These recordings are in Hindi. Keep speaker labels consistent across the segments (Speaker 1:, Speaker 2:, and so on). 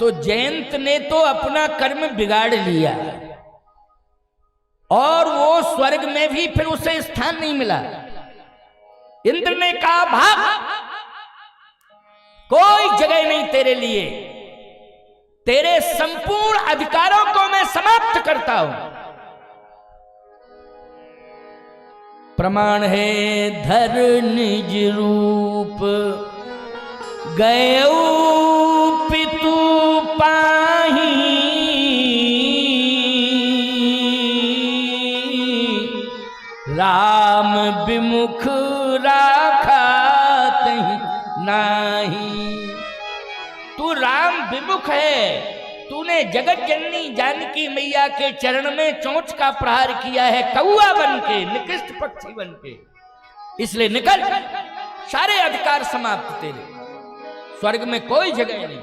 Speaker 1: तो जयंत ने तो अपना कर्म बिगाड़ लिया और वो स्वर्ग में भी फिर उसे स्थान नहीं मिला। इंद्र ने कहा भाग, कोई जगह नहीं तेरे लिए, तेरे संपूर्ण अधिकारों को मैं समाप्त करता हूं। प्रमाण है धर निज रूप गयऊ पितु पाही, राम विमुख राखा तहि नाही। तू राम विमुख है, तूने जगत जननी जानकी मैया के चरण में चोंच का प्रहार किया है, कौआ बन के, निकृष्ट पक्षी बन के। इसलिए निकल, सारे अधिकार समाप्त तेरे, स्वर्ग में कोई जगह नहीं।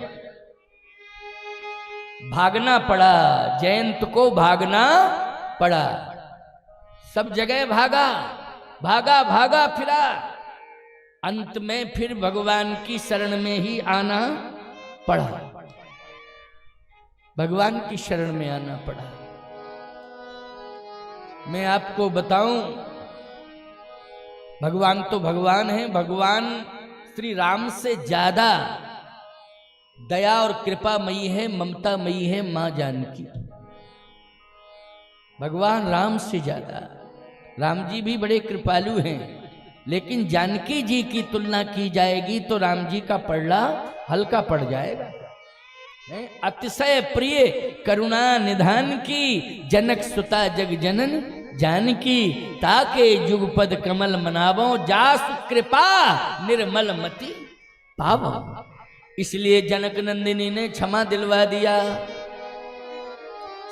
Speaker 1: भागना पड़ा, जयंत को भागना पड़ा, सब जगह भागा भागा भागा फिरा, अंत में फिर भगवान की शरण में ही आना पड़ा, भगवान की शरण में आना पड़ा। मैं आपको बताऊं, भगवान तो भगवान है, भगवान श्री राम से ज्यादा दया और कृपामयी है, ममतामयी है मां जानकी। भगवान राम से ज्यादा, राम जी भी बड़े कृपालु हैं, लेकिन जानकी जी की तुलना की जाएगी तो राम जी का पड़ला हल्का पड़ जाएगा। अतिशय प्रिय करुणा निधान की, जनक सुता जग जनन जानकी, ताके जुगपद कमल मनावो, जासु कृपा निर्मल मति पावो। इसलिए जनक नंदिनी ने क्षमा दिलवा दिया।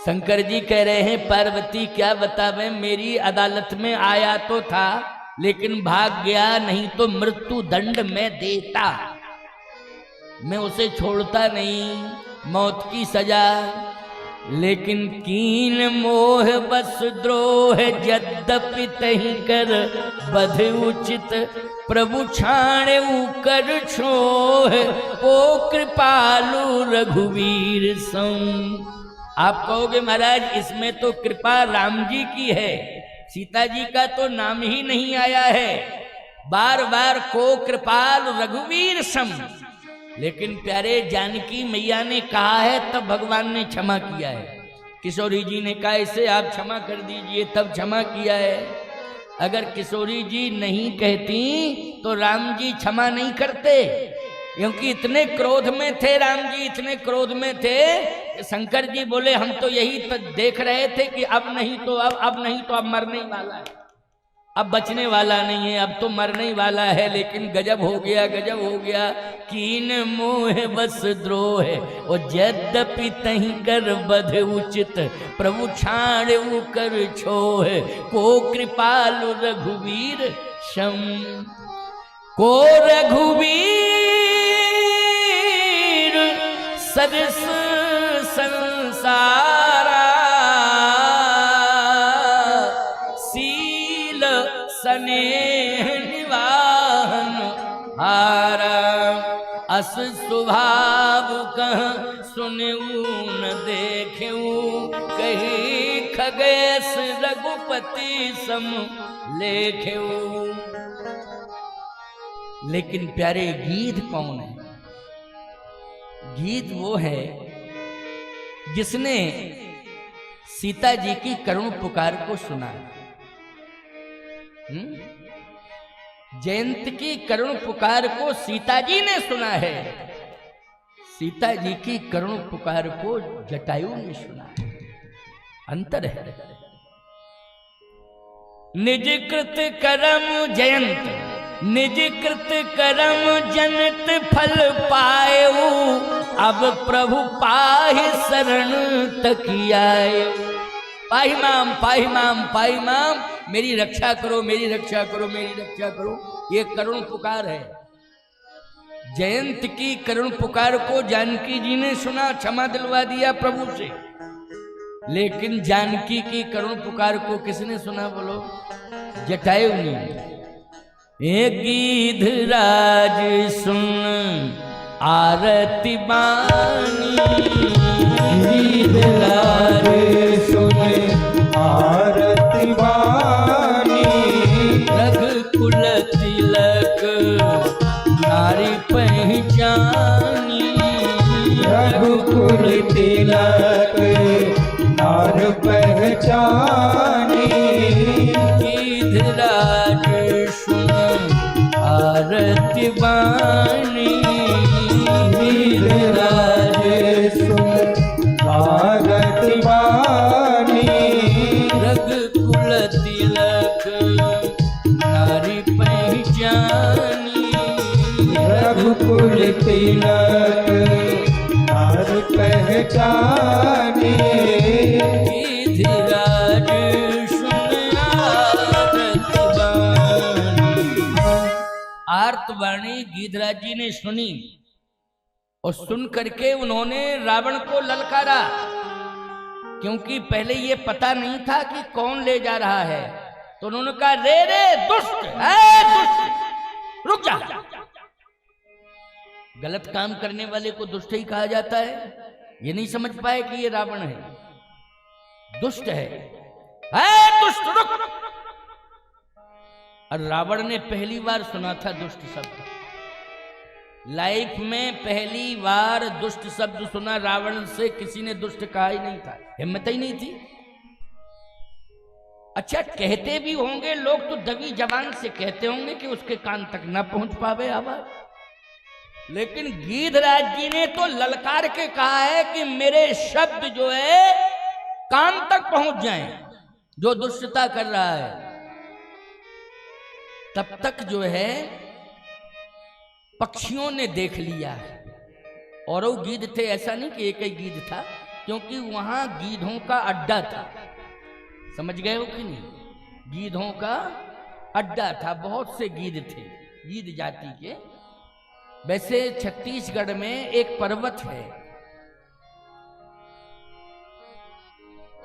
Speaker 1: शंकर जी कह रहे हैं पार्वती क्या बतावे, मेरी अदालत में आया तो था लेकिन भाग गया, नहीं तो मृत्यु दंड में देता, मैं उसे छोड़ता नहीं, मौत की सजा। लेकिन कीन मोह बस द्रोह, यद्यपि तहि कर बध उचित, प्रभु छाणे कर छोह, ओ कृपालु रघुवीर सम। आप कहोगे महाराज इसमें तो कृपा राम जी की है, सीता जी का तो नाम ही नहीं आया है, बार बार को कृपाल रघुवीर सम। लेकिन प्यारे जानकी मैया ने कहा है तब भगवान ने क्षमा किया है। किशोरी जी ने कहा इसे आप क्षमा कर दीजिए, तब क्षमा किया है। अगर किशोरी जी नहीं कहती तो राम जी क्षमा नहीं करते, क्योंकि इतने क्रोध में थे राम जी, इतने क्रोध में थे। शंकर जी बोले हम तो यही देख रहे थे कि अब नहीं तो अब मरने ही वाला है, अब बचने वाला नहीं है, अब तो मरने ही वाला है। लेकिन गजब हो गया, गजब हो गया। कीन मोह बस द्रोह, और यद्यपि तहि कर बध उचित, प्रभु छाड़ कर छोह, को कृपालु रघुवीर शम। को रघुवीर सरस संसारा, सील स्नेह निवाहन हारा, अस स्वभाव कह सुनऊ न देखऊ, कही खगेश रघुपति सम लेखेऊ। लेकिन प्यारे गीत कौन है? गीत वो है जिसने सीता जी की करुण पुकार को सुना। जयंत की करुण पुकार को सीता जी ने सुना है, सीता जी की करुण पुकार को जटायु ने सुना है। अंतर है। निज कृत कर्म जयंत, निज कृत कर्म जनत फल पायऊ, अब प्रभु पाहि शरण तकियाए। पाहि माम पाहि माम पाहि माम, मेरी रक्षा करो, मेरी रक्षा करो, मेरी रक्षा करो, ये करुण पुकार है। जयंत की करुण पुकार को जानकी जी ने सुना, क्षमा दिलवा दिया प्रभु से। लेकिन जानकी की करुण पुकार को किसने सुना बोलो? जटायु ने। गीधराज सुन आरती बानी,
Speaker 2: रघुकुल तिलक नार पहचानी।
Speaker 1: गिधराज सुन आरती बानी,
Speaker 2: गिधराज सुन आरती बानी।
Speaker 1: रघुकुल तिलक नारी पहचानी,
Speaker 2: रघुकुल तिलक नार पहचानी।
Speaker 1: गिधराज सुन आर्तवाणी गिधराज जी ने सुनी और सुन करके उन्होंने रावण को ललकारा, क्योंकि पहले ये पता नहीं था कि कौन ले जा रहा है। तो उन्होंने कहा, रे रे दुष्ट, दुष्ट रुक जा। गलत काम करने वाले को दुष्ट ही कहा जाता है। ये नहीं समझ पाए कि ये रावण है, दुष्ट है। दुष्ट रुक। और रावण ने पहली बार सुना था दुष्ट शब्द। लाइफ में पहली बार दुष्ट शब्द सुना। रावण से किसी ने दुष्ट कहा ही नहीं था, हिम्मत ही नहीं थी। अच्छा, कहते भी होंगे लोग तो दबी जबान से कहते होंगे कि उसके कान तक ना पहुंच पावे आवाज, लेकिन गिधराज जी ने तो ललकार के कहा है कि मेरे शब्द जो है कान तक पहुंच जाएं। जो दुष्टता कर रहा है तब तक जो है पक्षियों ने देख लिया है। और वो गीध थे, ऐसा नहीं कि एक ही गीध था, क्योंकि वहां गीधों का अड्डा था। समझ गए हो कि नहीं? गीधों का अड्डा था, बहुत से गीध थे, गीध जाति के। वैसे छत्तीसगढ़ में एक पर्वत है,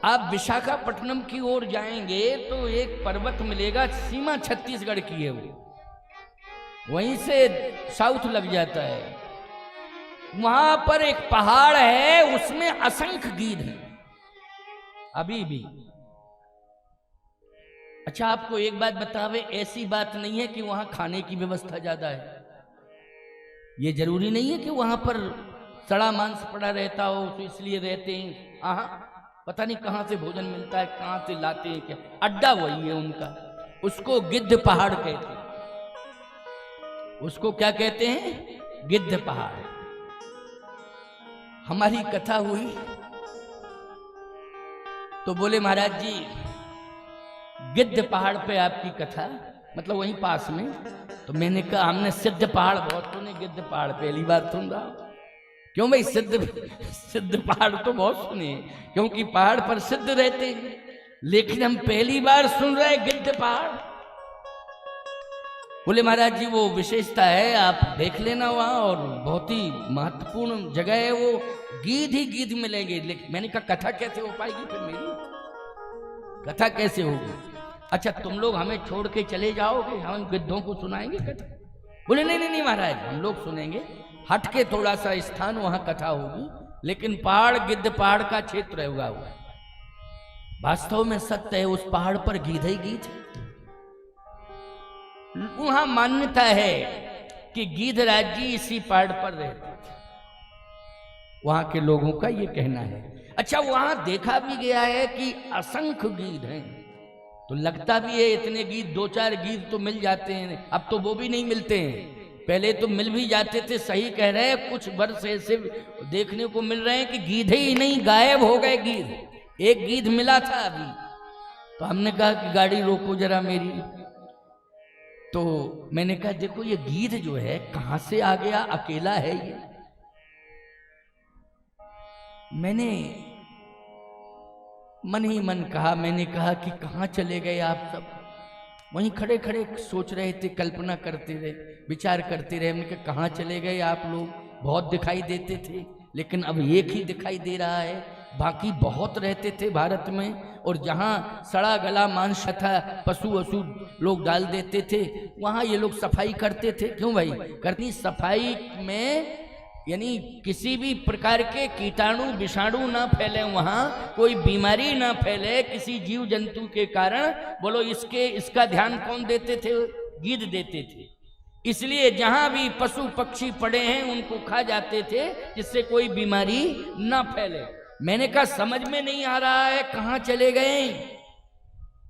Speaker 1: आप विशाखापट्टनम की ओर जाएंगे तो एक पर्वत मिलेगा, सीमा छत्तीसगढ़ की है वो, वहीं से साउथ लग जाता है। वहां पर एक पहाड़ है, उसमें असंख्य गीध हैं अभी भी। अच्छा, आपको एक बात बतावे, ऐसी बात नहीं है कि वहां खाने की व्यवस्था ज्यादा है। ये जरूरी नहीं है कि वहां पर सड़ा मांस पड़ा रहता हो तो इसलिए रहते हैं। पता नहीं कहां से भोजन मिलता है, कहां से लाते हैं, क्या अड्डा वही है उनका। उसको गिद्ध पहाड़ कहते हैं। उसको क्या कहते हैं? गिद्ध पहाड़। हमारी कथा हुई तो बोले, महाराज जी गिद्ध पहाड़ पे आपकी कथा, मतलब वहीं पास में। तो मैंने कहा, हमने सिद्ध पहाड़ बहुत सुने, गिद्ध पहाड़ पहली बार सुन रहा हूं। क्यों भाई? सिद्ध पहाड़ तो बहुत सुने, क्योंकि पहाड़ पर सिद्ध रहते हैं, लेकिन हम पहली बार सुन रहे हैं गिद्ध पहाड़। बोले, महाराज जी वो विशेषता है, आप देख लेना वहां, और बहुत ही महत्वपूर्ण जगह है वो। गीध ही गीध मिलेंगे। लेकिन मैंने कहा, कथा कैसे हो पाएगी फिर मेरी? कथा कैसे होगी? अच्छा, तुम लोग हमें छोड़ के चले जाओगे, हम गिद्धों को सुनाएंगे कथा? बोले, नहीं नहीं नहीं महाराज, हम लोग सुनेंगे, हट के थोड़ा सा स्थान वहां कथा होगी, लेकिन पहाड़ गिद्ध पहाड़ का क्षेत्र होगा वो। वास्तव में सत्य है, उस पहाड़ पर गीध ही गीध। वहां मान्यता है कि गिधराज जी इसी पहाड़ पर रहते थे, वहां के लोगों का ये कहना है। अच्छा, वहां देखा भी गया है कि असंख्य गीध हैं, तो लगता भी है इतने गीध, 2-4 गीध तो मिल जाते हैं। अब तो वो भी नहीं मिलते हैं, पहले तो मिल भी जाते थे। सही कह रहे हैं, कुछ वर्ष ऐसे देखने को मिल रहे हैं कि गीधे ही नहीं, गायब हो गए गीध। एक गीध मिला था अभी, तो हमने कहा कि गाड़ी रोको जरा मेरी। तो मैंने कहा, देखो ये गीध जो है कहां से आ गया, अकेला है ये। मैंने मन ही मन कहा, मैंने कहा कि कहां चले गए आप सब? वहीं खड़े खड़े सोच रहे थे, कल्पना करते रहे, विचार करते रहे। हमने कहा, कहां चले गए आप लोग? बहुत दिखाई देते थे, लेकिन अब एक ही दिखाई दे रहा है। बाकी बहुत रहते थे भारत में, और जहां सड़ा गला मांस था, पशु वशु लोग डाल देते थे, वहां ये लोग सफाई करते थे। क्यों भाई? करनी सफाई में, यानी किसी भी प्रकार के कीटाणु विषाणु ना फैले, वहां कोई बीमारी ना फैले किसी जीव जंतु के कारण। बोलो, इसका ध्यान कौन देते थे? गीध देते थे। इसलिए जहां भी पशु पक्षी पड़े हैं उनको खा जाते थे जिससे कोई बीमारी ना फैले। मैंने कहा समझ में नहीं आ रहा है, कहां चले गए?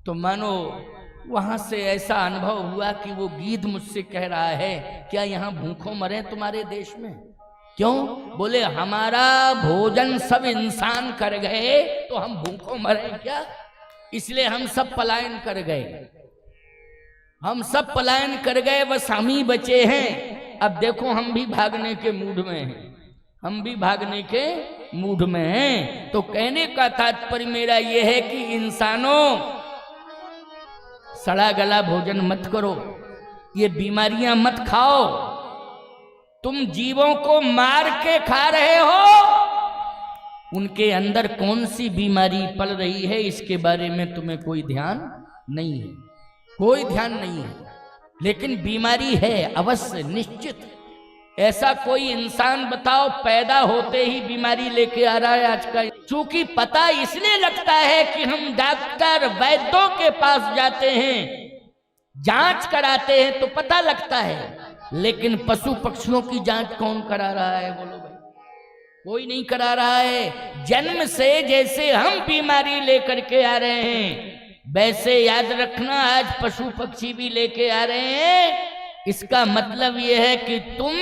Speaker 1: तो मानो वहां से ऐसा अनुभव हुआ कि वो गीध मुझसे कह रहा है, क्या यहां भूखों मरे तुम्हारे देश में? क्यों? बोले हमारा भोजन सब इंसान कर गए तो हम भूखों मरे क्या? इसलिए हम सब पलायन कर गए, हम सब पलायन कर गए, बस हम ही बचे हैं। अब देखो हम भी भागने के मूड में हैं, हम भी भागने के मूड में हैं। तो कहने का तात्पर्य मेरा यह है कि इंसानों, सड़ा गला भोजन मत करो, ये बीमारियां मत खाओ। तुम जीवों को मार के खा रहे हो, उनके अंदर कौन सी बीमारी पल रही है इसके बारे में तुम्हें कोई ध्यान नहीं है, कोई ध्यान नहीं है। लेकिन बीमारी है अवश्य, निश्चित। ऐसा कोई इंसान बताओ पैदा होते ही बीमारी लेके आ रहा है आज का? चूंकि पता इसलिए लगता है कि हम डॉक्टर वैद्यों के पास जाते हैं, जांच कराते हैं तो पता लगता है, लेकिन पशु पक्षियों की जांच कौन करा रहा है? बोलो भाई, कोई नहीं करा रहा है। जन्म से जैसे हम बीमारी लेकर के आ रहे हैं, वैसे याद रखना आज पशु पक्षी भी लेके आ रहे हैं। इसका मतलब यह है कि तुम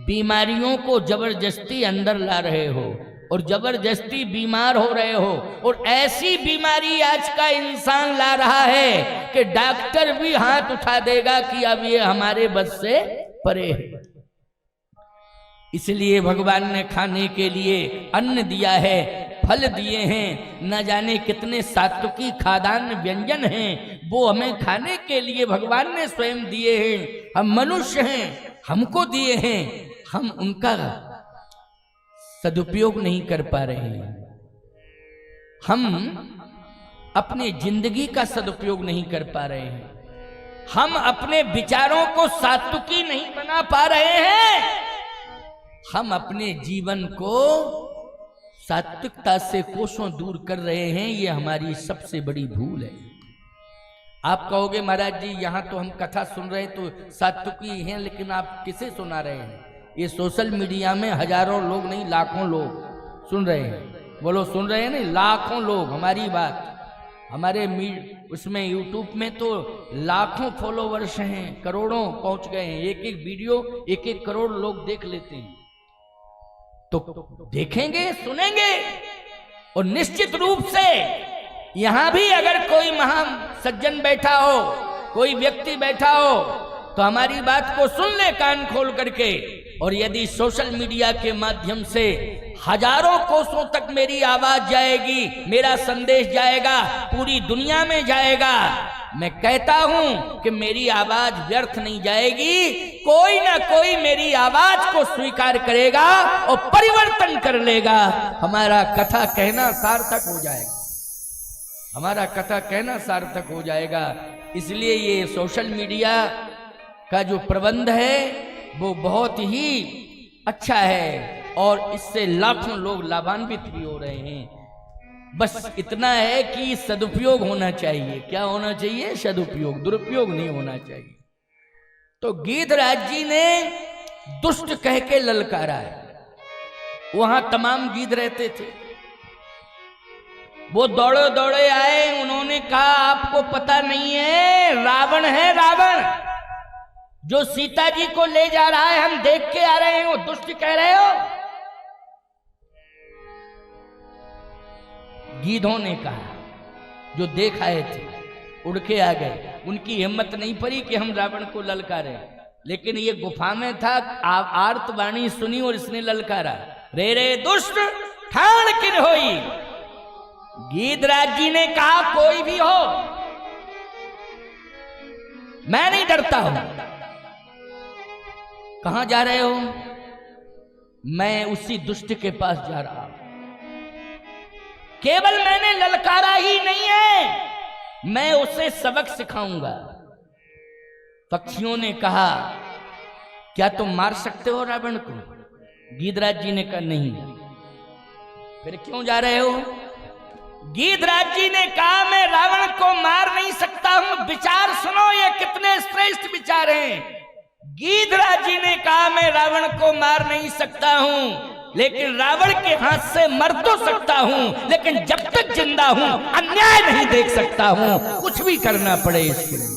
Speaker 1: बीमारियों को जबरदस्ती अंदर ला रहे हो और जबरदस्ती बीमार हो रहे हो। और ऐसी बीमारी आज का इंसान ला रहा है कि डॉक्टर भी हाथ उठा देगा कि अब ये हमारे बस से परे है। इसलिए भगवान ने खाने के लिए अन्न दिया है, फल दिए हैं, न जाने कितने सात्विकी खाद्यान्न व्यंजन हैं, वो हमें खाने के लिए भगवान ने स्वयं दिए हैं। हम मनुष्य हैं, हमको दिए हैं, हम उनका सदुपयोग नहीं कर पा रहे हैं। हम अपने जिंदगी का सदुपयोग नहीं कर पा रहे हैं, हम अपने विचारों को सात्विकी नहीं बना पा रहे हैं, हम अपने जीवन को सात्विकता से कोसों दूर कर रहे हैं। ये हमारी सबसे बड़ी भूल है। आप कहोगे महाराज जी यहाँ तो हम कथा सुन रहे हैं तो सात्विकी हैं, लेकिन आप किसे सुना रहे हैं? ये सोशल मीडिया में हजारों लोग नहीं लाखों लोग सुन रहे हैं। बोलो सुन रहे हैं नहीं, लाखों लोग। हमारी बात हमारे उसमें यूट्यूब में तो लाखों फॉलोवर्स हैं, करोड़ों पहुंच गए हैं। एक एक वीडियो 1-1 करोड़ लोग देख लेते हैं। तो देखेंगे, सुनेंगे, और निश्चित रूप से यहां भी अगर कोई महान सज्जन बैठा हो, कोई व्यक्ति बैठा हो, तो हमारी बात को सुन ले कान खोल करके। और यदि सोशल मीडिया के माध्यम से हजारों कोसों तक मेरी आवाज जाएगी, मेरा संदेश जाएगा, पूरी दुनिया में जाएगा, मैं कहता हूं कि मेरी आवाज व्यर्थ नहीं जाएगी। कोई ना कोई मेरी आवाज को स्वीकार करेगा और परिवर्तन कर लेगा। हमारा कथा कहना सार्थक हो जाएगा, हमारा कथा कहना सार्थक हो जाएगा। इसलिए ये सोशल मीडिया का जो प्रबंध है वो बहुत ही अच्छा है और इससे लाखों लोग लाभान्वित भी हो रहे हैं। बस इतना है कि सदुपयोग होना चाहिए। क्या होना चाहिए? सदुपयोग, दुरुपयोग नहीं होना चाहिए। तो गीधराज जी ने दुष्ट कह के ललकारा है। वहां तमाम गीध रहते थे, वो दौड़े दौड़े आए। उन्होंने कहा आपको पता नहीं है, रावण है, रावण जो सीता जी को ले जा रहा है, हम देख के आ रहे हैं, वो दुष्ट कह रहे हो? गीधों ने कहा, जो देख आए थे उड़ के आ गए। उनकी हिम्मत नहीं पड़ी कि हम रावण को ललकारे, लेकिन ये गुफा में था। आर्तवाणी सुनी और इसने ललकारा, रे रे दुष्ट ठाण किन होई। गीधराज जी ने कहा कोई भी हो, मैं नहीं डरता हूं। कहां जा रहे हो? मैं उसी दुष्ट के पास जा रहा हूं। केवल मैंने ललकारा ही नहीं है, मैं उसे सबक सिखाऊंगा। पक्षियों ने कहा क्या तुम मार सकते हो रावण को? गीधराज जी ने कहा नहीं। फिर क्यों जा रहे हो? गीधराज जी ने कहा मैं रावण को मार नहीं सकता हूं। विचार सुनो, ये कितने श्रेष्ठ विचार हैं। गीधराज जी ने कहा मैं रावण को मार नहीं सकता हूं, लेकिन रावण के हाथ से मर तो सकता हूं, लेकिन जब तक जिंदा हूं अन्याय नहीं देख सकता हूं, कुछ भी करना पड़े इसके लिए।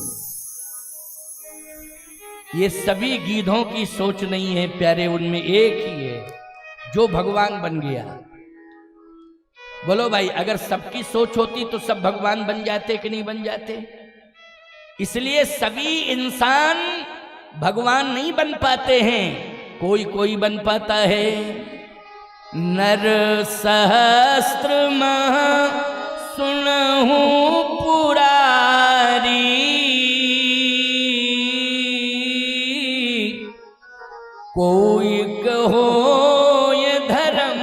Speaker 1: ये सभी गीधों की सोच नहीं है प्यारे, उनमें एक ही है जो भगवान बन गया। बोलो भाई, अगर सबकी सोच होती तो सब भगवान बन जाते कि नहीं बन जाते? इसलिए सभी इंसान भगवान नहीं बन पाते हैं, कोई कोई बन पाता है। नर सहस्त्र मह सुनहु पुरारी, कोई कहो ये धर्म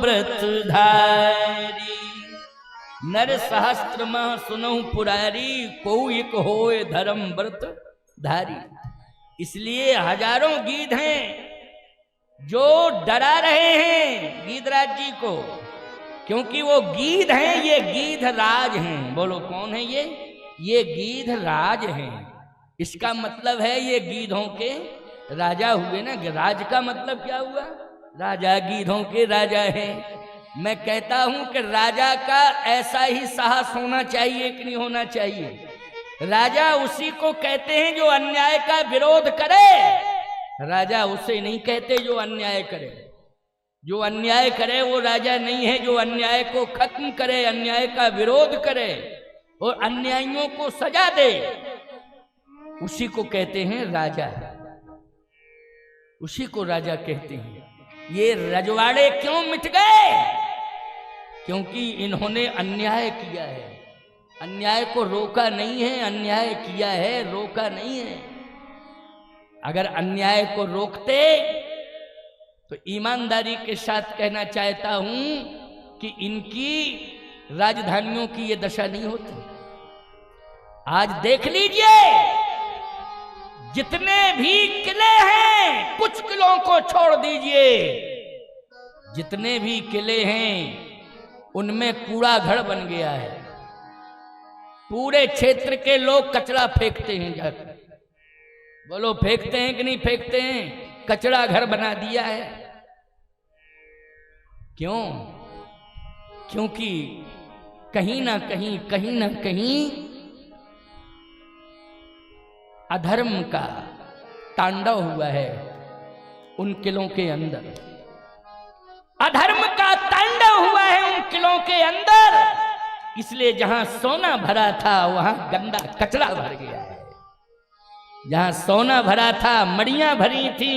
Speaker 1: व्रत धारी। नर सहस्त्र मह सुनहु पुरारी, कोई एक होए धर्म व्रत धारी। इसलिए हजारों गीध हैं जो डरा रहे हैं गीधराज जी को, क्योंकि वो गीध हैं, ये गीध राज हैं। बोलो कौन है ये गीध राज हैं। इसका मतलब है ये गीधों के राजा हुए ना। राज का मतलब क्या हुआ? राजा, गीधों के राजा हैं। मैं कहता हूं कि राजा का ऐसा ही साहस होना चाहिए कि नहीं होना चाहिए? राजा उसी को कहते हैं जो अन्याय का विरोध करे। राजा उसे नहीं कहते जो अन्याय करे। जो अन्याय करे वो राजा नहीं है। जो अन्याय को खत्म करे, अन्याय का विरोध करे और अन्यायियों को सजा दे, उसी को कहते हैं राजा। उसी को राजा कहते हैं। ये रजवाड़े क्यों मिट गए? क्योंकि इन्होंने अन्याय किया है। अन्याय को रोका नहीं है, अन्याय किया है, रोका नहीं है। अगर अन्याय को रोकते तो ईमानदारी के साथ कहना चाहता हूं कि इनकी राजधानियों की ये दशा नहीं होती। आज देख लीजिए, जितने भी किले हैं, कुछ किलों को छोड़ दीजिए, जितने भी किले हैं उनमें कूड़ा घर बन गया है। पूरे क्षेत्र के लोग कचरा फेंकते हैं जाकर। बोलो फेंकते हैं कि नहीं फेंकते हैं? कचरा घर बना दिया है। क्यों? क्योंकि कहीं ना कहीं अधर्म का तांडव हुआ है उन किलों के अंदर। अधर्म का तांडव हुआ है उन किलों के अंदर। इसलिए जहां सोना भरा था वहां गंदा कचरा भर गया है। जहां सोना भरा था, मड़ियां भरी थी,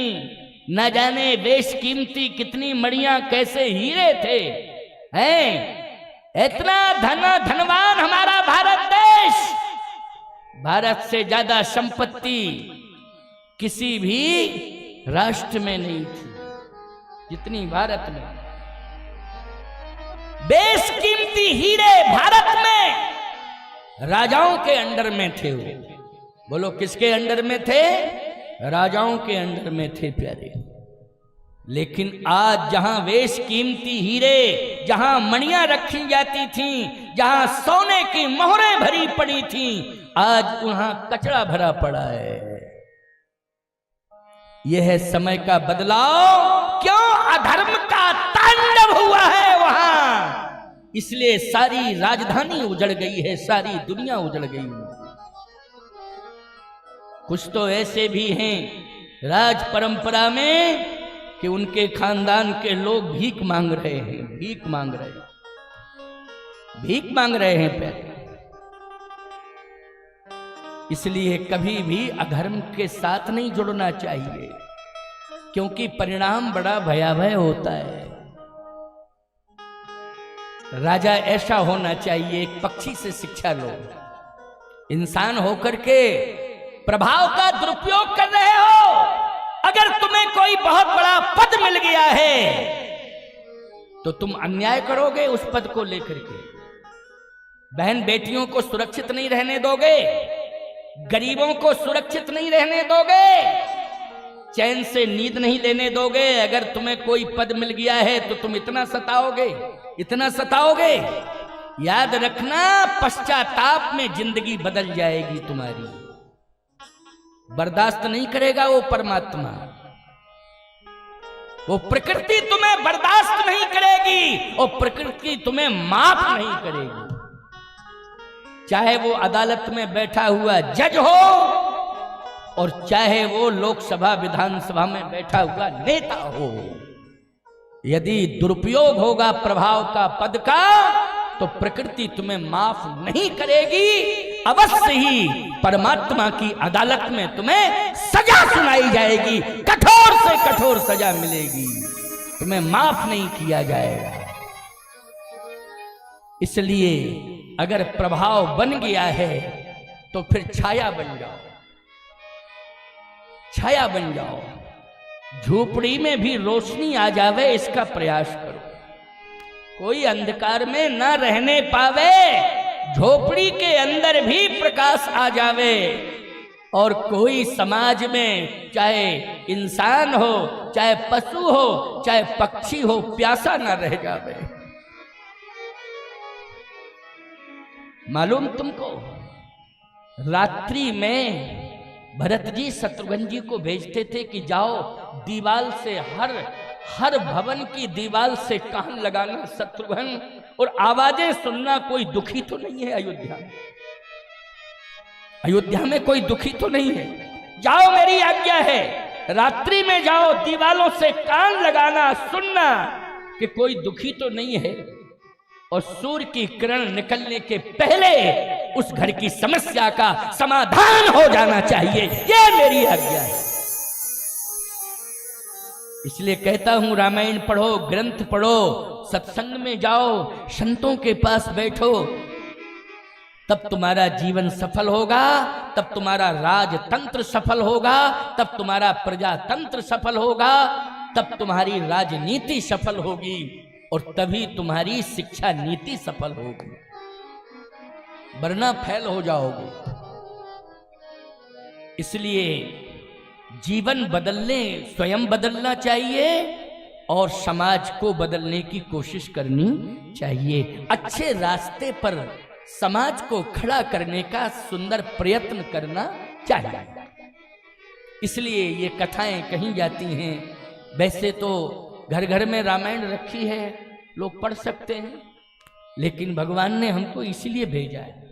Speaker 1: न जाने बेशकीमती कितनी मड़ियां, कैसे हीरे थे, हैं? इतना धनवान हमारा भारत देश। भारत से ज्यादा संपत्ति किसी भी राष्ट्र में नहीं थी जितनी भारत में। बेशकीमती हीरे भारत में राजाओं के अंडर में थे। बोलो किसके अंडर में थे? राजाओं के अंडर में थे प्यारे। लेकिन आज जहां बेशकीमती हीरे, जहां मणियां रखी जाती थीं, जहां सोने की मोहरें भरी पड़ी थीं, आज वहां कचरा भरा पड़ा है। यह है समय का बदलाव। क्यों? अधर्म का तांडव हुआ है वहां। इसलिए सारी राजधानी उजड़ गई है, सारी दुनिया उजड़ गई है। कुछ तो ऐसे भी हैं राज परंपरा में कि उनके खानदान के लोग भीख मांग रहे हैं, भीख मांग रहे हैं पैसे। इसलिए कभी भी अधर्म के साथ नहीं जुड़ना चाहिए, क्योंकि परिणाम बड़ा भयावह होता है। राजा ऐसा होना चाहिए, एक पक्षी से शिक्षा लो। इंसान होकर के प्रभाव का दुरुपयोग कर रहे हो। अगर तुम्हें कोई बहुत बड़ा पद मिल गया है तो तुम अन्याय करोगे उस पद को लेकर के। बहन बेटियों को सुरक्षित नहीं रहने दोगे, गरीबों को सुरक्षित नहीं रहने दोगे, चैन से नींद नहीं लेने दोगे। अगर तुम्हें कोई पद मिल गया है तो तुम इतना सताओगे, इतना सताओगे। याद रखना, पश्चाताप में जिंदगी बदल जाएगी तुम्हारी। बर्दाश्त नहीं करेगा वो परमात्मा, वो प्रकृति तुम्हें बर्दाश्त नहीं करेगी और प्रकृति तुम्हें माफ नहीं करेगी। चाहे वो अदालत में बैठा हुआ जज हो और चाहे वो लोकसभा विधानसभा में बैठा हुआ नेता हो, यदि दुरुपयोग होगा प्रभाव का पद का तो प्रकृति तुम्हें माफ नहीं करेगी। अवश्य ही परमात्मा की अदालत में तुम्हें सजा सुनाई जाएगी, कठोर से कठोर सजा मिलेगी, तुम्हें माफ नहीं किया जाएगा। इसलिए अगर प्रभाव बन गया है तो फिर छाया बन जाओ, छाया बन जाओ। झोपड़ी में भी रोशनी आ जावे इसका प्रयास करो, कोई अंधकार में न रहने पावे, झोपड़ी के अंदर भी प्रकाश आ जावे। और कोई समाज में चाहे इंसान हो, चाहे पशु हो, चाहे पक्षी हो, प्यासा न रह जावे। मालूम तुमको, रात्रि में भरत जी शत्रुघ्न जी को भेजते थे कि जाओ दीवाल से हर भवन की दीवाल से कान लगाना शत्रुघ्न, और आवाजें सुनना, कोई दुखी तो नहीं है अयोध्या में, अयोध्या में कोई दुखी तो नहीं है। जाओ मेरी आज्ञा है, रात्रि में जाओ दीवालों से कान लगाना, सुनना कि कोई दुखी तो नहीं है, और सूर्य की किरण निकलने के पहले उस घर की समस्या का समाधान हो जाना चाहिए, ये मेरी आज्ञा है। इसलिए कहता हूं रामायण पढ़ो, ग्रंथ पढ़ो, सत्संग में जाओ, संतों के पास बैठो, तब तुम्हारा जीवन सफल होगा, तब तुम्हारा राजतंत्र सफल होगा, तब तुम्हारा प्रजातंत्र सफल होगा, तब तुम्हारी राजनीति सफल होगी, और तभी तुम्हारी शिक्षा नीति सफल होगी, वरना फेल हो जाओगे। इसलिए जीवन बदलने, स्वयं बदलना चाहिए और समाज को बदलने की कोशिश करनी चाहिए। अच्छे रास्ते पर समाज को खड़ा करने का सुंदर प्रयत्न करना चाहिए। इसलिए ये कथाएं कही जाती हैं। वैसे तो घर घर में रामायण रखी है, लोग पढ़ सकते हैं, लेकिन भगवान ने हमको इसलिए भेजा है,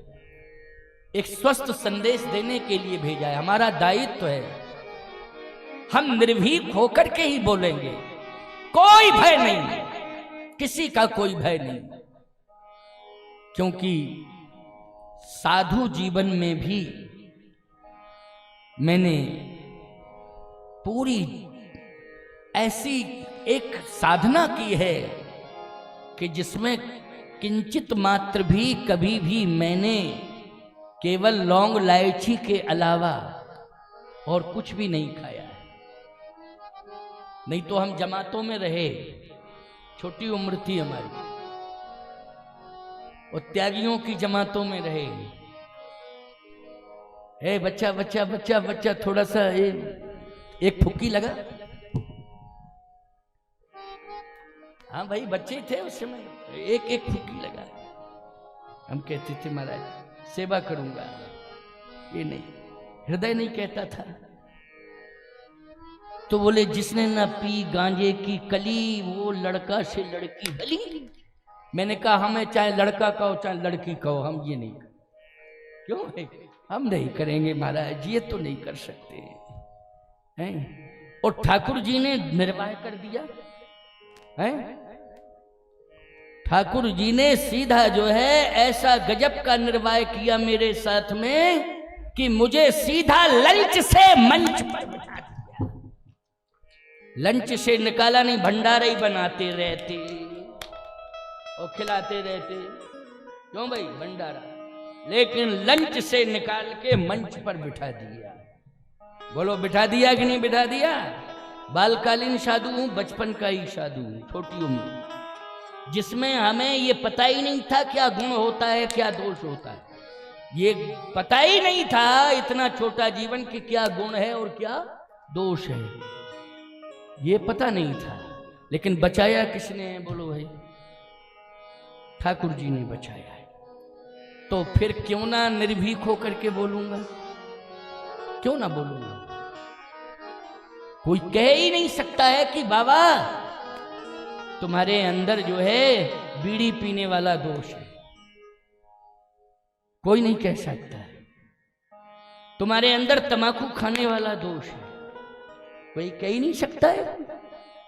Speaker 1: एक स्वस्थ संदेश देने के लिए भेजा है। हमारा दायित्व है, हम निर्भीक होकर के ही बोलेंगे, कोई भय नहीं, किसी का कोई भय नहीं, क्योंकि साधु जीवन में भी मैंने पूरी ऐसी एक साधना की है कि जिसमें किंचित मात्र भी कभी भी मैंने केवल लौंग इलायची के अलावा और कुछ भी नहीं खाया है। नहीं तो हम जमातों में रहे, छोटी उम्र थी हमारी, और त्यागियों की जमातों में रहे। ए बच्चा बच्चा बच्चा बच्चा, थोड़ा सा एक फुक्की लगा। हाँ भाई, बच्चे थे उस समय, एक फुक्की लगा। हम कहते थे महाराज सेवा करूंगा, ये नहीं, हृदय नहीं कहता था। तो बोले जिसने ना पी गांजे की कली, वो लड़का से लड़की हली। मैंने कहा हमें चाहे लड़का कहो चाहे लड़की कहो, हम ये नहीं, क्यों है? हम नहीं करेंगे महाराज, ये तो नहीं कर सकते हैं। और ठाकुर जी ने निर्वाह कर दिया है। ठाकुर जी ने सीधा जो है ऐसा गजब का निर्वाह किया मेरे साथ में कि मुझे सीधा लंच से मंच पर बिठा दिया। लंच से निकाला नहीं, भंडारा ही बनाते रहते और खिलाते रहते, क्यों भाई भंडारा, लेकिन लंच से निकाल के मंच पर बिठा दिया। बोलो बिठा दिया कि नहीं बिठा दिया? बालकालीन साधु हूं, बचपन का ही साधु हूं, छोटी उम्र, जिसमें हमें ये पता ही नहीं था क्या गुण होता है क्या दोष होता है। ये पता ही नहीं था इतना छोटा जीवन कि क्या गुण है और क्या दोष है, ये पता नहीं था। लेकिन बचाया किसने है? बोलो भाई, ठाकुर जी ने बचाया है। तो फिर क्यों ना निर्भीक होकर के बोलूंगा, क्यों ना बोलूंगा? कोई कह ही नहीं सकता है कि बाबा तुम्हारे अंदर जो है बीड़ी पीने वाला दोष है। कोई नहीं कह सकता है। तुम्हारे अंदर तंबाकू खाने वाला दोष है। कोई कह ही नहीं सकता है।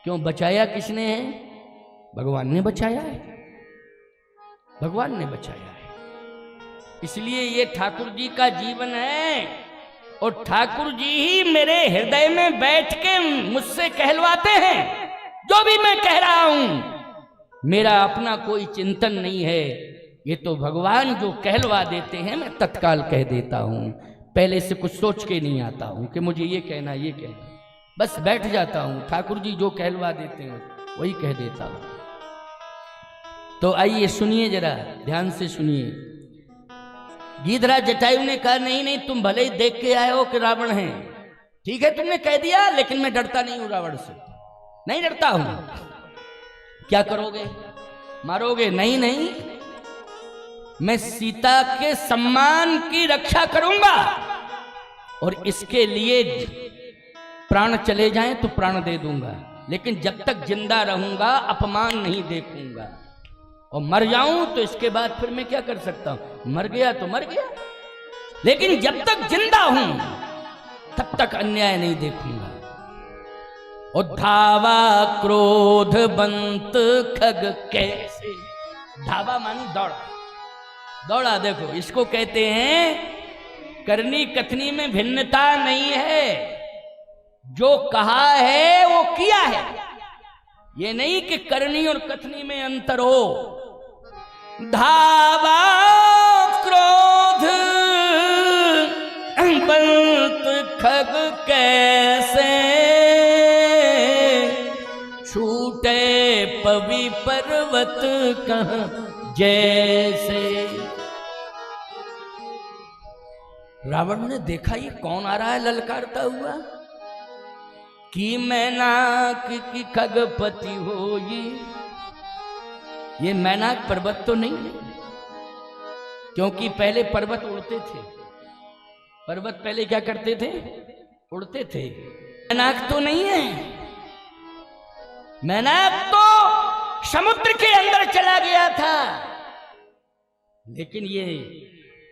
Speaker 1: क्यों? बचाया किसने है? भगवान ने बचाया है। भगवान ने बचाया है। इसलिए ये ठाकुर जी का जीवन है और ठाकुर जी ही मेरे हृदय में बैठ के मुझसे कहलवाते हैं। जो भी मैं कह रहा हूं मेरा अपना कोई चिंतन नहीं है, ये तो भगवान जो कहलवा देते हैं मैं तत्काल कह देता हूं। पहले से कुछ सोच के नहीं आता हूं कि मुझे ये कहना ये कहना, बस बैठ जाता हूं। ठाकुर जी जो कहलवा देते हैं वही कह देता हूं। तो आइए सुनिए, जरा ध्यान से सुनिए। गीधराज जटायु ने कहा नहीं नहीं, तुम भले ही देख के आए हो कि रावण है, ठीक है तुमने कह दिया, लेकिन मैं डरता नहीं हूं रावण से, नहीं डरता हूं। क्या करोगे? मारोगे? नहीं नहीं, मैं सीता के सम्मान की रक्षा करूंगा और इसके लिए प्राण चले जाएं तो प्राण दे दूंगा, लेकिन जब तक जिंदा रहूंगा अपमान नहीं देखूंगा। और मर जाऊं तो इसके बाद फिर मैं क्या कर सकता हूं? मर गया तो मर गया, लेकिन जब तक जिंदा हूं तब तक अन्याय नहीं देखूंगा। और धावा क्रोध बंत खग कैसे, धावा मानी दौड़ा, दौड़ा। देखो इसको कहते हैं करनी कथनी में भिन्नता नहीं है, जो कहा है वो किया है। ये नहीं कि करनी और कथनी में अंतर हो। धावा क्रोध बंत खग कैसे, छूटे पवि पर्वत कहाँ जैसे। रावण ने देखा ये कौन आ रहा है ललकारता हुआ, कि मैनाक की खगपति हो। ये मैनाक पर्वत तो नहीं है, क्योंकि पहले पर्वत उड़ते थे। पर्वत पहले क्या करते थे? उड़ते थे। मैनाक तो नहीं है। मैनाक तो समुद्र के अंदर चला गया था, लेकिन ये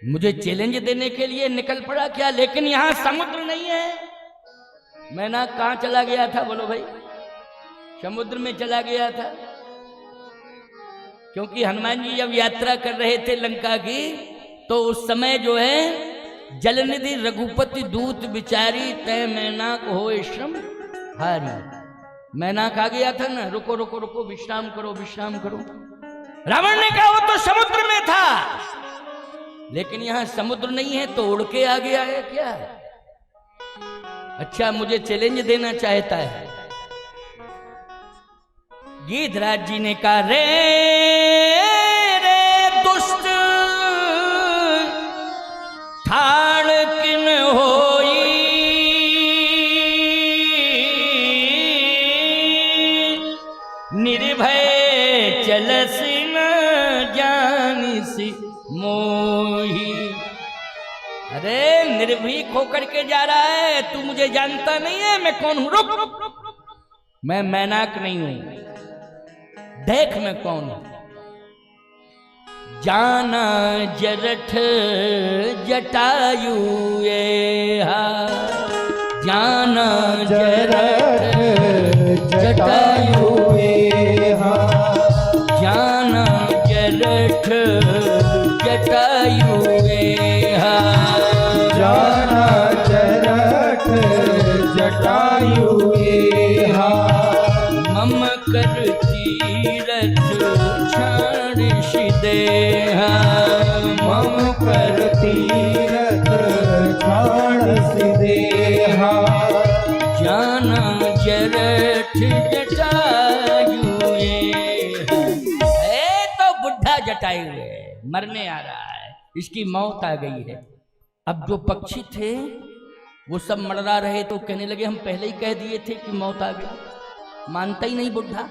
Speaker 1: मुझे चैलेंज देने के लिए निकल पड़ा क्या? लेकिन यहां समुद्र नहीं है। मैनाक कहां चला गया था? बोलो भाई। समुद्र में चला गया था, क्योंकि हनुमान जी जब यात्रा कर रहे थे लंका की, तो उस समय जो है जलनिधि रघुपति दूत बिचारी तय मैनाक होए श्रम हारी। मैनाक आ गया था ना, रुको रुको रुको, विश्राम करो विश्राम करो। रावण ने कहा वो तो समुद्र में था, लेकिन यहां समुद्र नहीं है तो उड़ के आ गया है क्या? अच्छा, मुझे चैलेंज देना चाहता है। गीधराज जी ने कहा रे रे दुष्ट ठाड़ किन होई, निर्भय चलसी न जानिसी मोही। अरे निर्भीक होकर के जा रहा है, तू मुझे जानता नहीं है मैं कौन हूं। रुक, मैं मैनाक नहीं हूं, देख मैं कौन हूं। जाना जरठ जटायु ये हा, जाना जरठ जटायु ये हा, जाना जरठ जटायु ये हा,
Speaker 2: जाना जरठ जटायु ये हा,
Speaker 1: मम कर तीरथ क्षण देहा,
Speaker 2: मम कर तीरथ क्षण देहा,
Speaker 1: जाना जरठ जटायु ये। तो बुढ़ा जटायु है, मरने आ रहा है, इसकी मौत आ गई है। अब जो पक्षी थे वो सब मरड़ा रहे तो कहने लगे हम पहले ही कह दिए थे कि मौत आ गई। मानता ही नहीं बुढ़ा।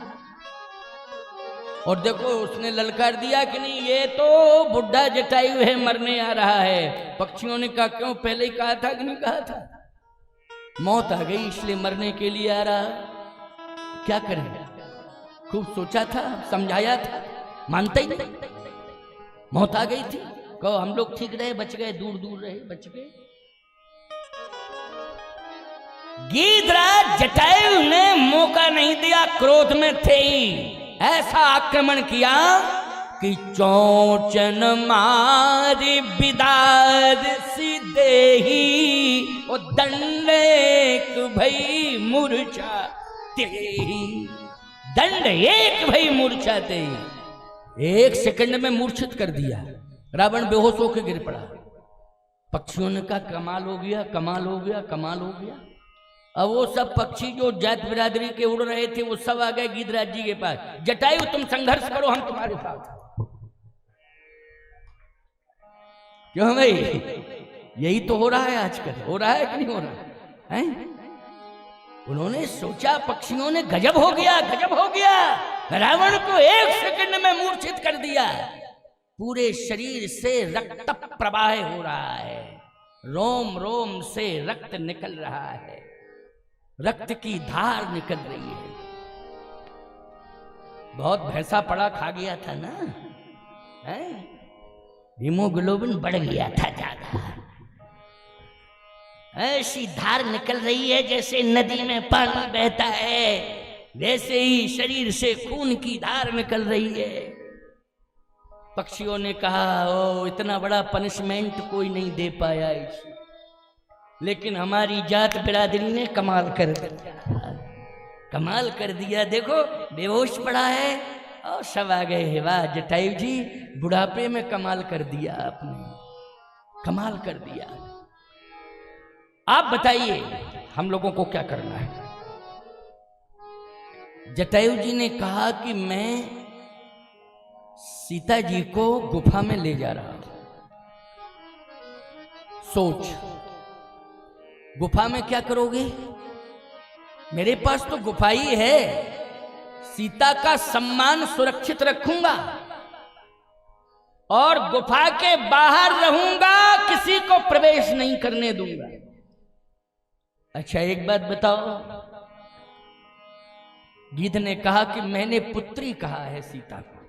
Speaker 1: और देखो उसने ललकार दिया कि नहीं, ये तो बुढ़ा जटायु है, मरने आ रहा है। पक्षियों ने कहा क्यों, पहले ही कहा था कि नहीं कहा था? मौत आ गई इसलिए मरने के लिए आ रहा। क्या करें, खूब सोचा था, समझाया था, मानता ही नहीं। मौत आ गई थी, कहो हम लोग ठीक रहे, बच गए, दूर दूर रहे, बच गए। गीधराज जटायु ने मौका नहीं दिया, क्रोध में थे ही, ऐसा आक्रमण किया कि चौचन मारी बिदार सीधे ही, और दंड एक भई मूर्छा तेही, दंड एक भई मूर्छा तेही, 1 सेकंड में मूर्छित कर दिया। रावण बेहोश होकर गिर पड़ा। पक्षियों ने कहा कमाल हो गया, कमाल हो गया, कमाल हो गया। अब वो सब पक्षी जो जात बिरादरी के उड़ रहे थे वो सब आ गए गीधराज जी के पास। जटायु तुम संघर्ष करो, हम तुम्हारे साथ। क्यों भाई, यही तो हो रहा है आजकल, हो रहा है कि नहीं हो रहा है? उन्होंने सोचा, पक्षियों ने गजब हो गया, गजब हो गया, रावण को 1 सेकंड में मूर्छित कर दिया। पूरे शरीर से रक्त प्रवाह हो रहा है, रोम रोम से रक्त निकल रहा है, रक्त की धार निकल रही है। बहुत भैंसा पड़ा खा गया था ना, हीमोग्लोबिन बढ़ गया था ज्यादा। ऐसी धार निकल रही है जैसे नदी में पानी बहता है, वैसे ही शरीर से खून की धार निकल रही है। पक्षियों ने कहा ओ इतना बड़ा पनिशमेंट कोई नहीं दे पाया इसे, लेकिन हमारी जात बिरादरी ने कमाल कर दिया, कमाल कर दिया। देखो बेहोश पड़ा है और सब आ गए। वाह जटायु जी, बुढ़ापे में कमाल कर दिया आपने, कमाल कर दिया। आप बताइए हम लोगों को क्या करना है? जटायु जी ने कहा कि मैं सीता जी को गुफा में ले जा रहा हूं। सोच, गुफा में क्या करोगे? मेरे पास तो गुफा ही है, सीता का सम्मान सुरक्षित रखूंगा और गुफा के बाहर रहूंगा, किसी को प्रवेश नहीं करने दूंगा। अच्छा एक बात बताओ, गिद्ध ने कहा कि मैंने पुत्री कहा है सीता को।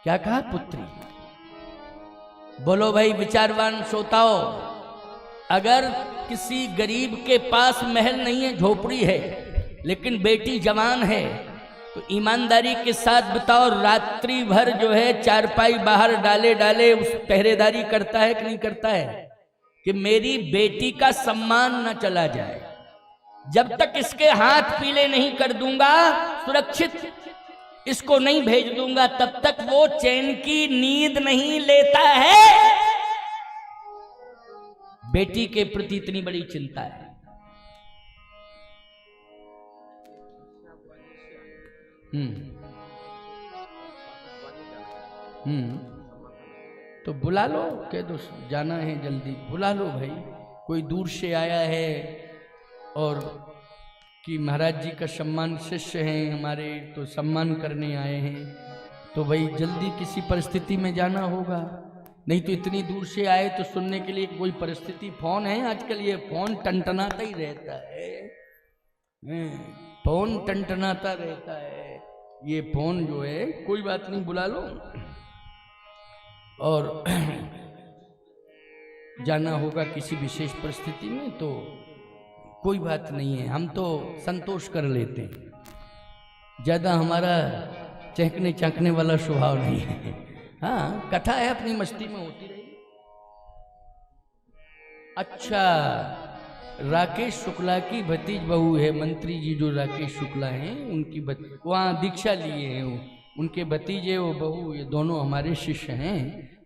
Speaker 1: क्या कहा? पुत्री। बोलो भाई विचारवान श्रोताओ, अगर किसी गरीब के पास महल नहीं है, झोपड़ी है, लेकिन बेटी जवान है, तो ईमानदारी के साथ बताओ रात्रि भर जो है चारपाई बाहर डाले डाले उस पहरेदारी करता है कि नहीं करता है, कि मेरी बेटी का सम्मान न चला जाए। जब तक इसके हाथ पीले नहीं कर दूंगा, सुरक्षित इसको नहीं भेज दूंगा, तब तक वो चैन की नींद नहीं लेता है। बेटी के प्रति इतनी बड़ी चिंता है। तो बुला लो, कह दो जाना है जल्दी, बुला लो भाई। कोई दूर से आया है और कि महाराज जी का सम्मान शिष्य हैं हमारे, तो सम्मान करने आए हैं, तो भाई जल्दी किसी परिस्थिति में जाना होगा। नहीं तो इतनी दूर से आए तो सुनने के लिए कोई परिस्थिति। फोन है आजकल, ये फोन टनटनाता ही रहता है, फोन टनटनाता रहता है ये फोन जो है। कोई बात नहीं, बुला लो और जाना होगा किसी विशेष परिस्थिति में, तो कोई बात नहीं है, हम तो संतोष कर लेते हैं, ज़्यादा हमारा चहकने चाकने वाला स्वभाव नहीं है। हाँ, कथा है, अपनी मस्ती में होती रही। अच्छा, राकेश शुक्ला की भतीज बहू है, मंत्री जी जो राकेश शुक्ला हैं उनकी वहाँ दीक्षा लिए हैं, उनके भतीजे वो बहू, ये दोनों हमारे शिष्य हैं,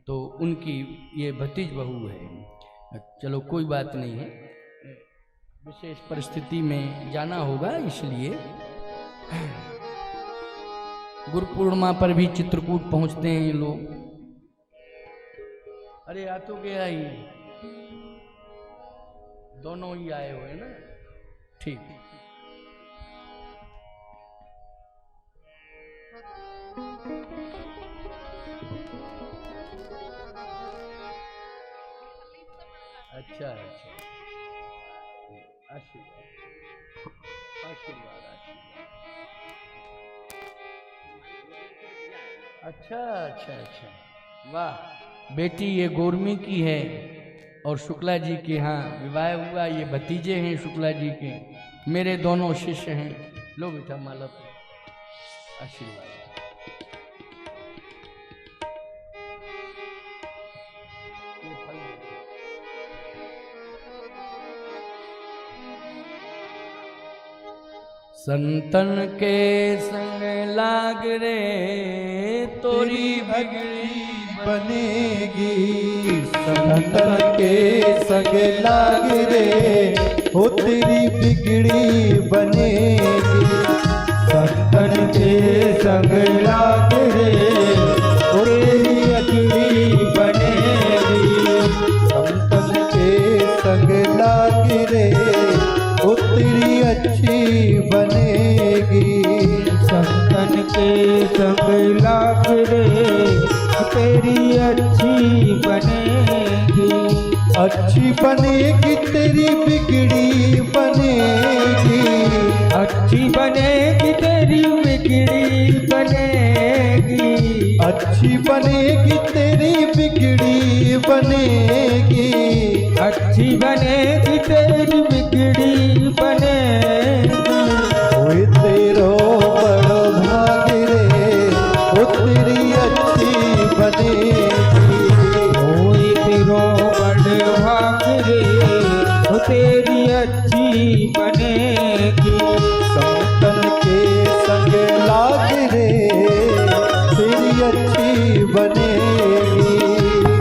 Speaker 1: तो उनकी ये भतीज बहू है। चलो कोई बात नहीं है, विशेष परिस्थिति में जाना होगा, इसलिए गुरु पूर्णिमा पर भी चित्रकूट पहुंचते हैं लोग। अरे आ तो गया ही, दोनों ही आए हुए ना, ठीक। अच्छा अच्छा, आशीर्वाद आशीर्वाद आशीर्वाद। अच्छा अच्छा अच्छा, वाह बेटी ये गोरमी की है और शुक्ला जी के यहाँ विवाह हुआ। ये भतीजे हैं शुक्ला जी के, मेरे दोनों शिष्य हैं। लो बेटा माला पे आशीर्वाद। ये फल दे। संतन के संग लाग रे तोरी बिगड़ी
Speaker 2: बनेगी, संतन के संग लाग रे हो तेरी बिगड़ी बनेगी। संतन के संग लाग रे हो तेरी बिगड़ी बनेगी। संतन के संग लाग रे हो तेरी अच्छी बनेगी। संतन के संग लाग रे तेरी अच्छी बनेगी। अच्छी बनेगी तेरी बिगड़ी बनेगी। अच्छी बनेगी तेरी बिगड़ी बनेगी। अच्छी बनेगी तेरी बिगड़ी बनेगी। अच्छी बनेगी तेरी बिगड़ी बनेगी। ओए तेरो बड़ो भाग रे ओ तेरी अच्छी बनेगी। ओए तेरो बड़ भाग रे ओ तेरी अच्छी बनेगी। संतन के संग लाग रे तेरी अच्छी बनेगी।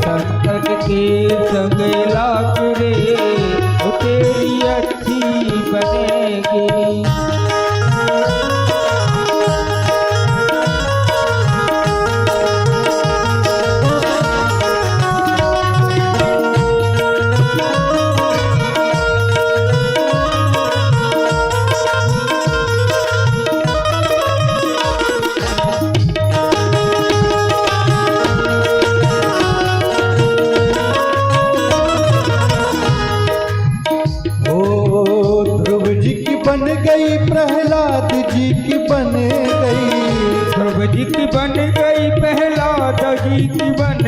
Speaker 2: संतन के संग लाग रे ओ तेरी अच्छी बनेगी। बन गई प्रहलाद जी की बन गई। ध्रुव जी की बन गई प्रहलाद जी की बन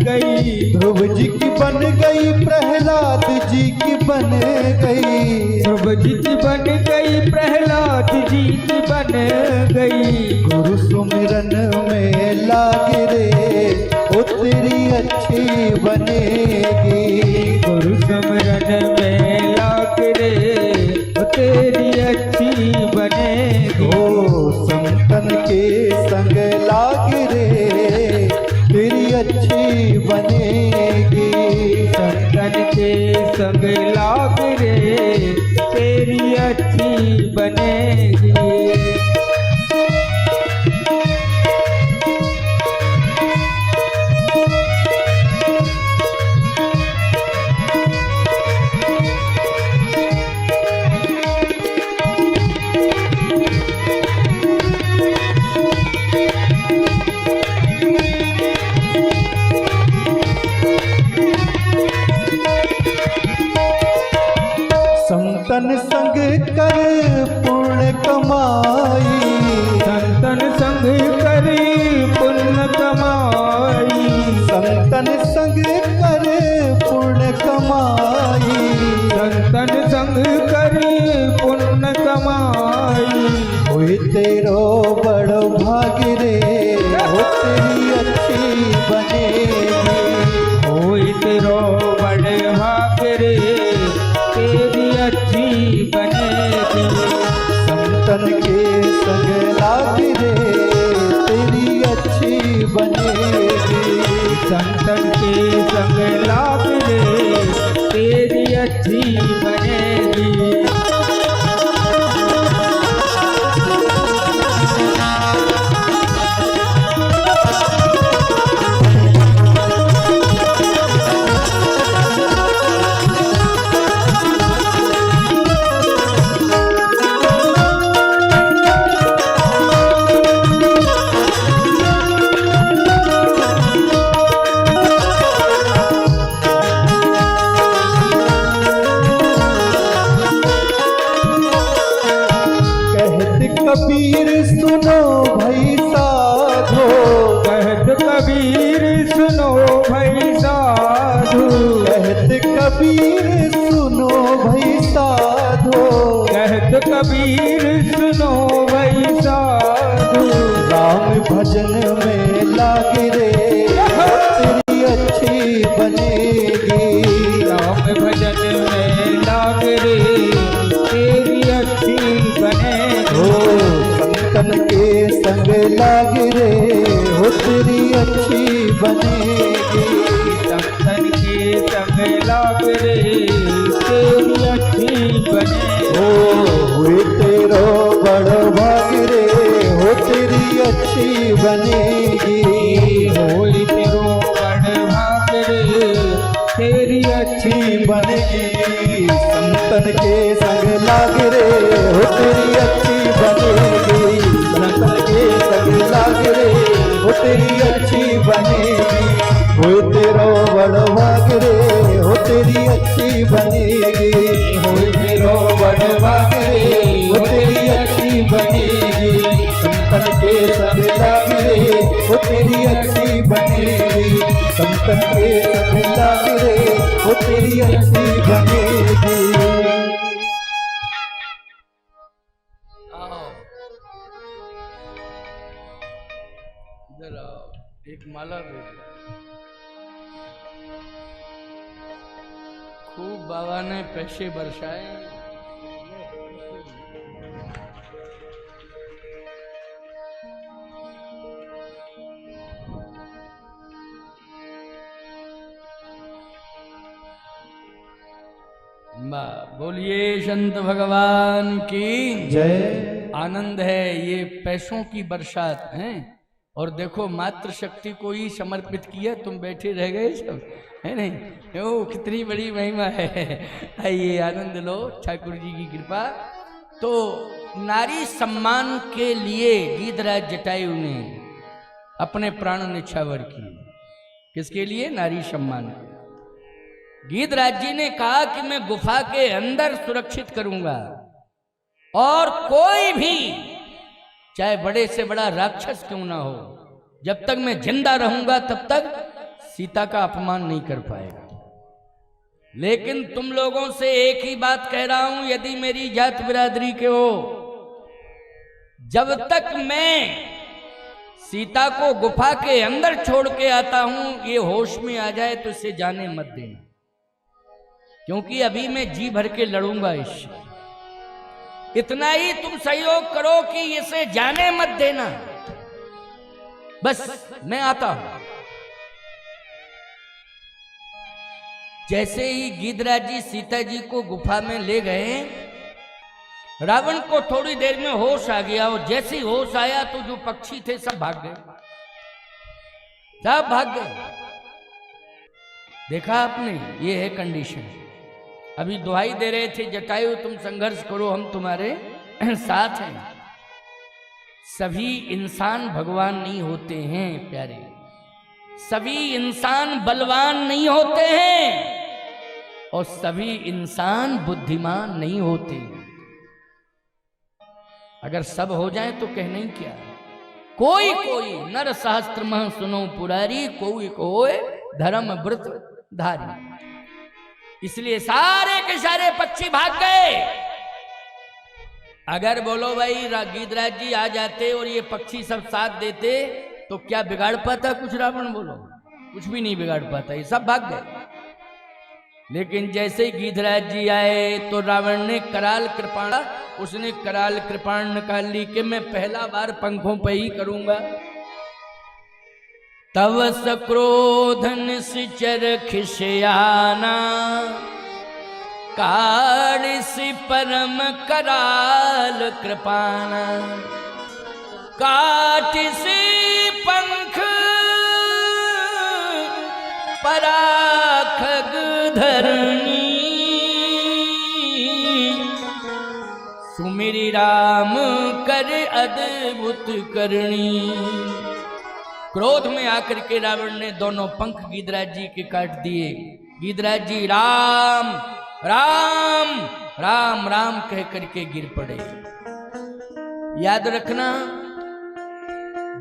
Speaker 2: गई। ध्रुव जी की बन गई प्रहलाद जी की बन गई। ध्रुव जी की बन गई प्रहलाद जी की बन गई। गुरु सुमिरन में लाग रे ओ तेरी अच्छी बनेगी। गुरु सुमिरन में लाग रे तेरी अच्छी बनेगी। ओ संतन के संग लाग रे तेरी अच्छी बनेगी। संतन के संग लाग रे तेरी अच्छी बनेगी। संतन संग कर पुण्य कमाई। संतन संग कर पुण्य कमाई। संतन संग कर पुण्य कमाई। संतन संग कर पुण्य कमाई। ओए तेरो बड़ो भाग रे ओ तेरी अच्छी बनेगी। ओए तेरो बड़े भाग रे तेरी अच्छी बनेगी। संतन के संग लाग रे तेरी अच्छी बनेगी। संतन के संग लाग रे तेरी अच्छी बनेगी। कबीर सुनो भई साधो,
Speaker 3: कहत कबीर सुनो भई साधो,
Speaker 2: राम भजन में लाग रे तेरी अच्छी बनेगी,
Speaker 3: राम भजन में लाग रे तेरी अच्छी बनेगी।
Speaker 2: हो संतन के संग लाग रे हो तेरी अच्छी बनेगी,
Speaker 3: संतन के संग लाग रे तेरी अच्छी बनेगी।
Speaker 2: हो हुए तेरो बड़ भाग रे हो तेरी अच्छी बनेगी,
Speaker 3: होई तेरो बड़ भाग रे तेरी अच्छी
Speaker 2: बनेगी, संतन के संग लाग रे हो तेरी अच्छी बनेगी, संतन के संग लाग रे हो तेरी अच्छी बनेगी, हो तेरो बड़ भाग रे हो तेरी अच्छी बनेगी, हो तेरो बड़ भाग रे हो तेरी अच्छी बनेगी, संतन के संग लाग रे हो तेरी अच्छी बनेगी, संतन के संग लाग रे हो तेरी अच्छी बनेगी।
Speaker 1: आओ इधर आओ, एक माला दे दो। खूब बाबा ने पैसे बरसाए। बोलिए संत भगवान की
Speaker 2: जय।
Speaker 1: आनंद है, ये पैसों की बरसात है। और देखो मातृशक्ति को ही समर्पित किया, तुम बैठे रह गए सब, है नहीं? ओ कितनी बड़ी महिमा है। आइए आनंद लो, ठाकुर जी की कृपा। तो नारी सम्मान के लिए गीधराज जटायु ने अपने प्राण निछावर किए। किसके लिए? नारी सम्मान के। गीधराज जी ने कहा कि मैं गुफा के अंदर सुरक्षित करूंगा, और कोई भी चाहे बड़े से बड़ा राक्षस क्यों ना हो, जब तक मैं जिंदा रहूंगा तब तक सीता का अपमान नहीं कर पाएगा। लेकिन तुम लोगों से एक ही बात कह रहा हूं, यदि मेरी जात बिरादरी के हो, जब तक मैं सीता को गुफा के अंदर छोड़ के आता हूं, ये होश में आ जाए तो इसे जाने मत देना, क्योंकि अभी मैं जी भर के लड़ूंगा इससे। इतना ही तुम सहयोग करो कि इसे जाने मत देना, बस मैं आता हूं। जैसे ही गीधराज जी सीता जी को गुफा में ले गए, रावण को थोड़ी देर में होश आ गया, और जैसे ही होश आया तो जो पक्षी थे सब भाग गए, सब भाग गए। देखा आपने, ये है कंडीशन। अभी दुहाई दे रहे थे जटायु, तुम संघर्ष करो, हम तुम्हारे साथ हैं। सभी इंसान भगवान नहीं होते हैं प्यारे, सभी इंसान बलवान नहीं होते हैं, और सभी इंसान बुद्धिमान नहीं होते। अगर सब हो जाए तो कहना ही क्या। कोई कोई नर सहस्त्र मह सुनो पुरारी, कोई कोई धर्म व्रत धारी। इसलिए सारे के सारे पक्षी भाग गए। अगर बोलो भाई गीधराज जी आ जाते और ये पक्षी सब साथ देते तो क्या बिगाड़ पाता कुछ रावण? बोलो, कुछ भी नहीं बिगाड़ पाता, ये सब भाग गए। लेकिन जैसे ही गीधराज जी आए तो रावण ने कराल कृपाण, उसने कराल कृपाण निकाल ली कि मैं पहला बार पंखों पे ही करूंगा। तव सक्रोधन सिचर खिसयाना, कारिसि परम कराल कृपाना, काटिसि पंख पराखग धरणी, सुमिरि राम कर अद्भुत करणी। क्रोध में आकर के रावण ने दोनों पंख गीधराज जी के काट दिए। गीधराज जी राम राम राम राम कह करके गिर पड़े। याद रखना,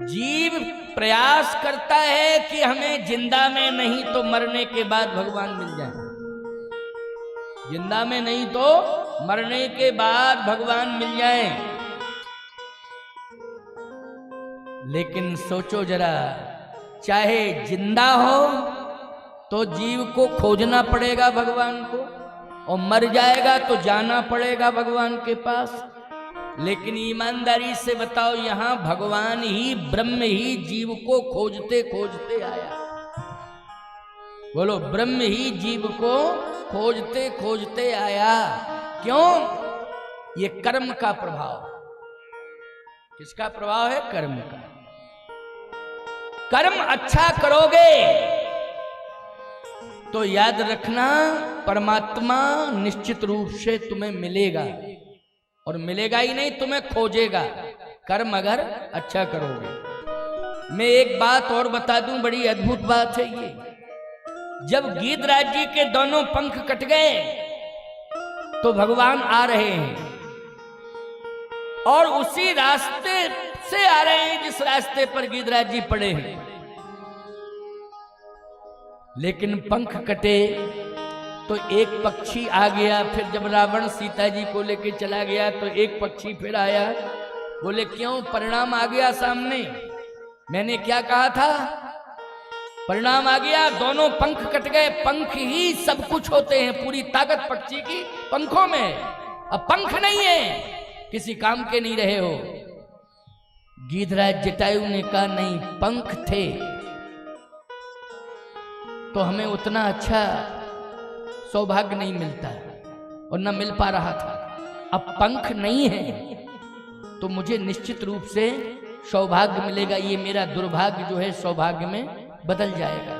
Speaker 1: जीव प्रयास करता है कि हमें जिंदा में नहीं तो मरने के बाद भगवान मिल जाए, जिंदा में नहीं तो मरने के बाद भगवान मिल जाए। लेकिन सोचो जरा, चाहे जिंदा हो तो जीव को खोजना पड़ेगा भगवान को, और मर जाएगा तो जाना पड़ेगा भगवान के पास। लेकिन ईमानदारी से बताओ, यहां भगवान ही, ब्रह्म ही जीव को खोजते खोजते आया। बोलो, ब्रह्म ही जीव को खोजते खोजते आया। क्यों? ये कर्म का प्रभाव। किसका प्रभाव है? कर्म का। कर्म अच्छा करोगे तो याद रखना, परमात्मा निश्चित रूप से तुम्हें मिलेगा, और मिलेगा ही नहीं, तुम्हें खोजेगा, कर्म अगर अच्छा करोगे। मैं एक बात और बता दूं, बड़ी अद्भुत बात है ये। जब गीधराज जी के दोनों पंख कट गए तो भगवान आ रहे हैं, और उसी रास्ते से आ रहे हैं जिस रास्ते पर गीधराज जी पड़े हैं। लेकिन पंख कटे तो एक पक्षी आ गया। फिर जब रावण सीता जी को लेके चला गया तो एक पक्षी फिर आया। बोले, क्यों? परिणाम आ गया सामने। मैंने क्या कहा था? परिणाम आ गया, दोनों पंख कट गए। पंख ही सब कुछ होते हैं, पूरी ताकत पक्षी की पंखों में। अब पंख नहीं है, किसी काम के नहीं रहे हो। गीधराज जटायु ने कहा, नहीं, पंख थे तो हमें उतना अच्छा सौभाग्य नहीं मिलता और न मिल पा रहा था। अब पंख नहीं है तो मुझे निश्चित रूप से सौभाग्य मिलेगा। ये मेरा दुर्भाग्य जो है सौभाग्य में बदल जाएगा।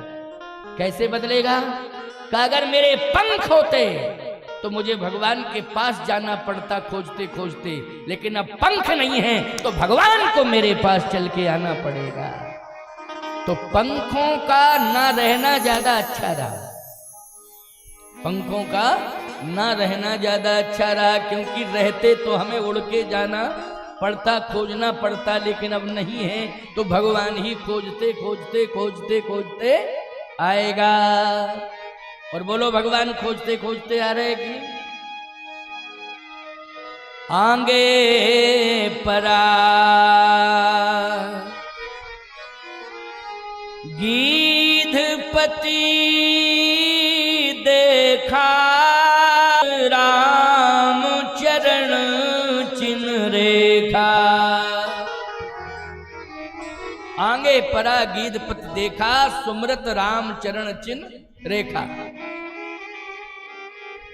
Speaker 1: कैसे बदलेगा? कि अगर मेरे पंख होते तो मुझे भगवान के पास जाना पड़ता खोजते खोजते, लेकिन अब पंख नहीं है तो भगवान को मेरे पास चल के आना पड़ेगा। तो पंखों का ना रहना ज्यादा अच्छा रहा, पंखों का ना रहना ज्यादा अच्छा रहा, क्योंकि रहते तो हमें उड़ के जाना पड़ता, खोजना पड़ता। लेकिन अब नहीं है तो भगवान ही खोजते खोजते खोजते खोजते आएगा। और बोलो, भगवान खोजते खोजते आ रहे कि आगे परा गीधपति देखा राम चरण चिन्ह रेखा। आगे परा गीधपति देखा, सुमरत राम चरण चिन्ह रेखा।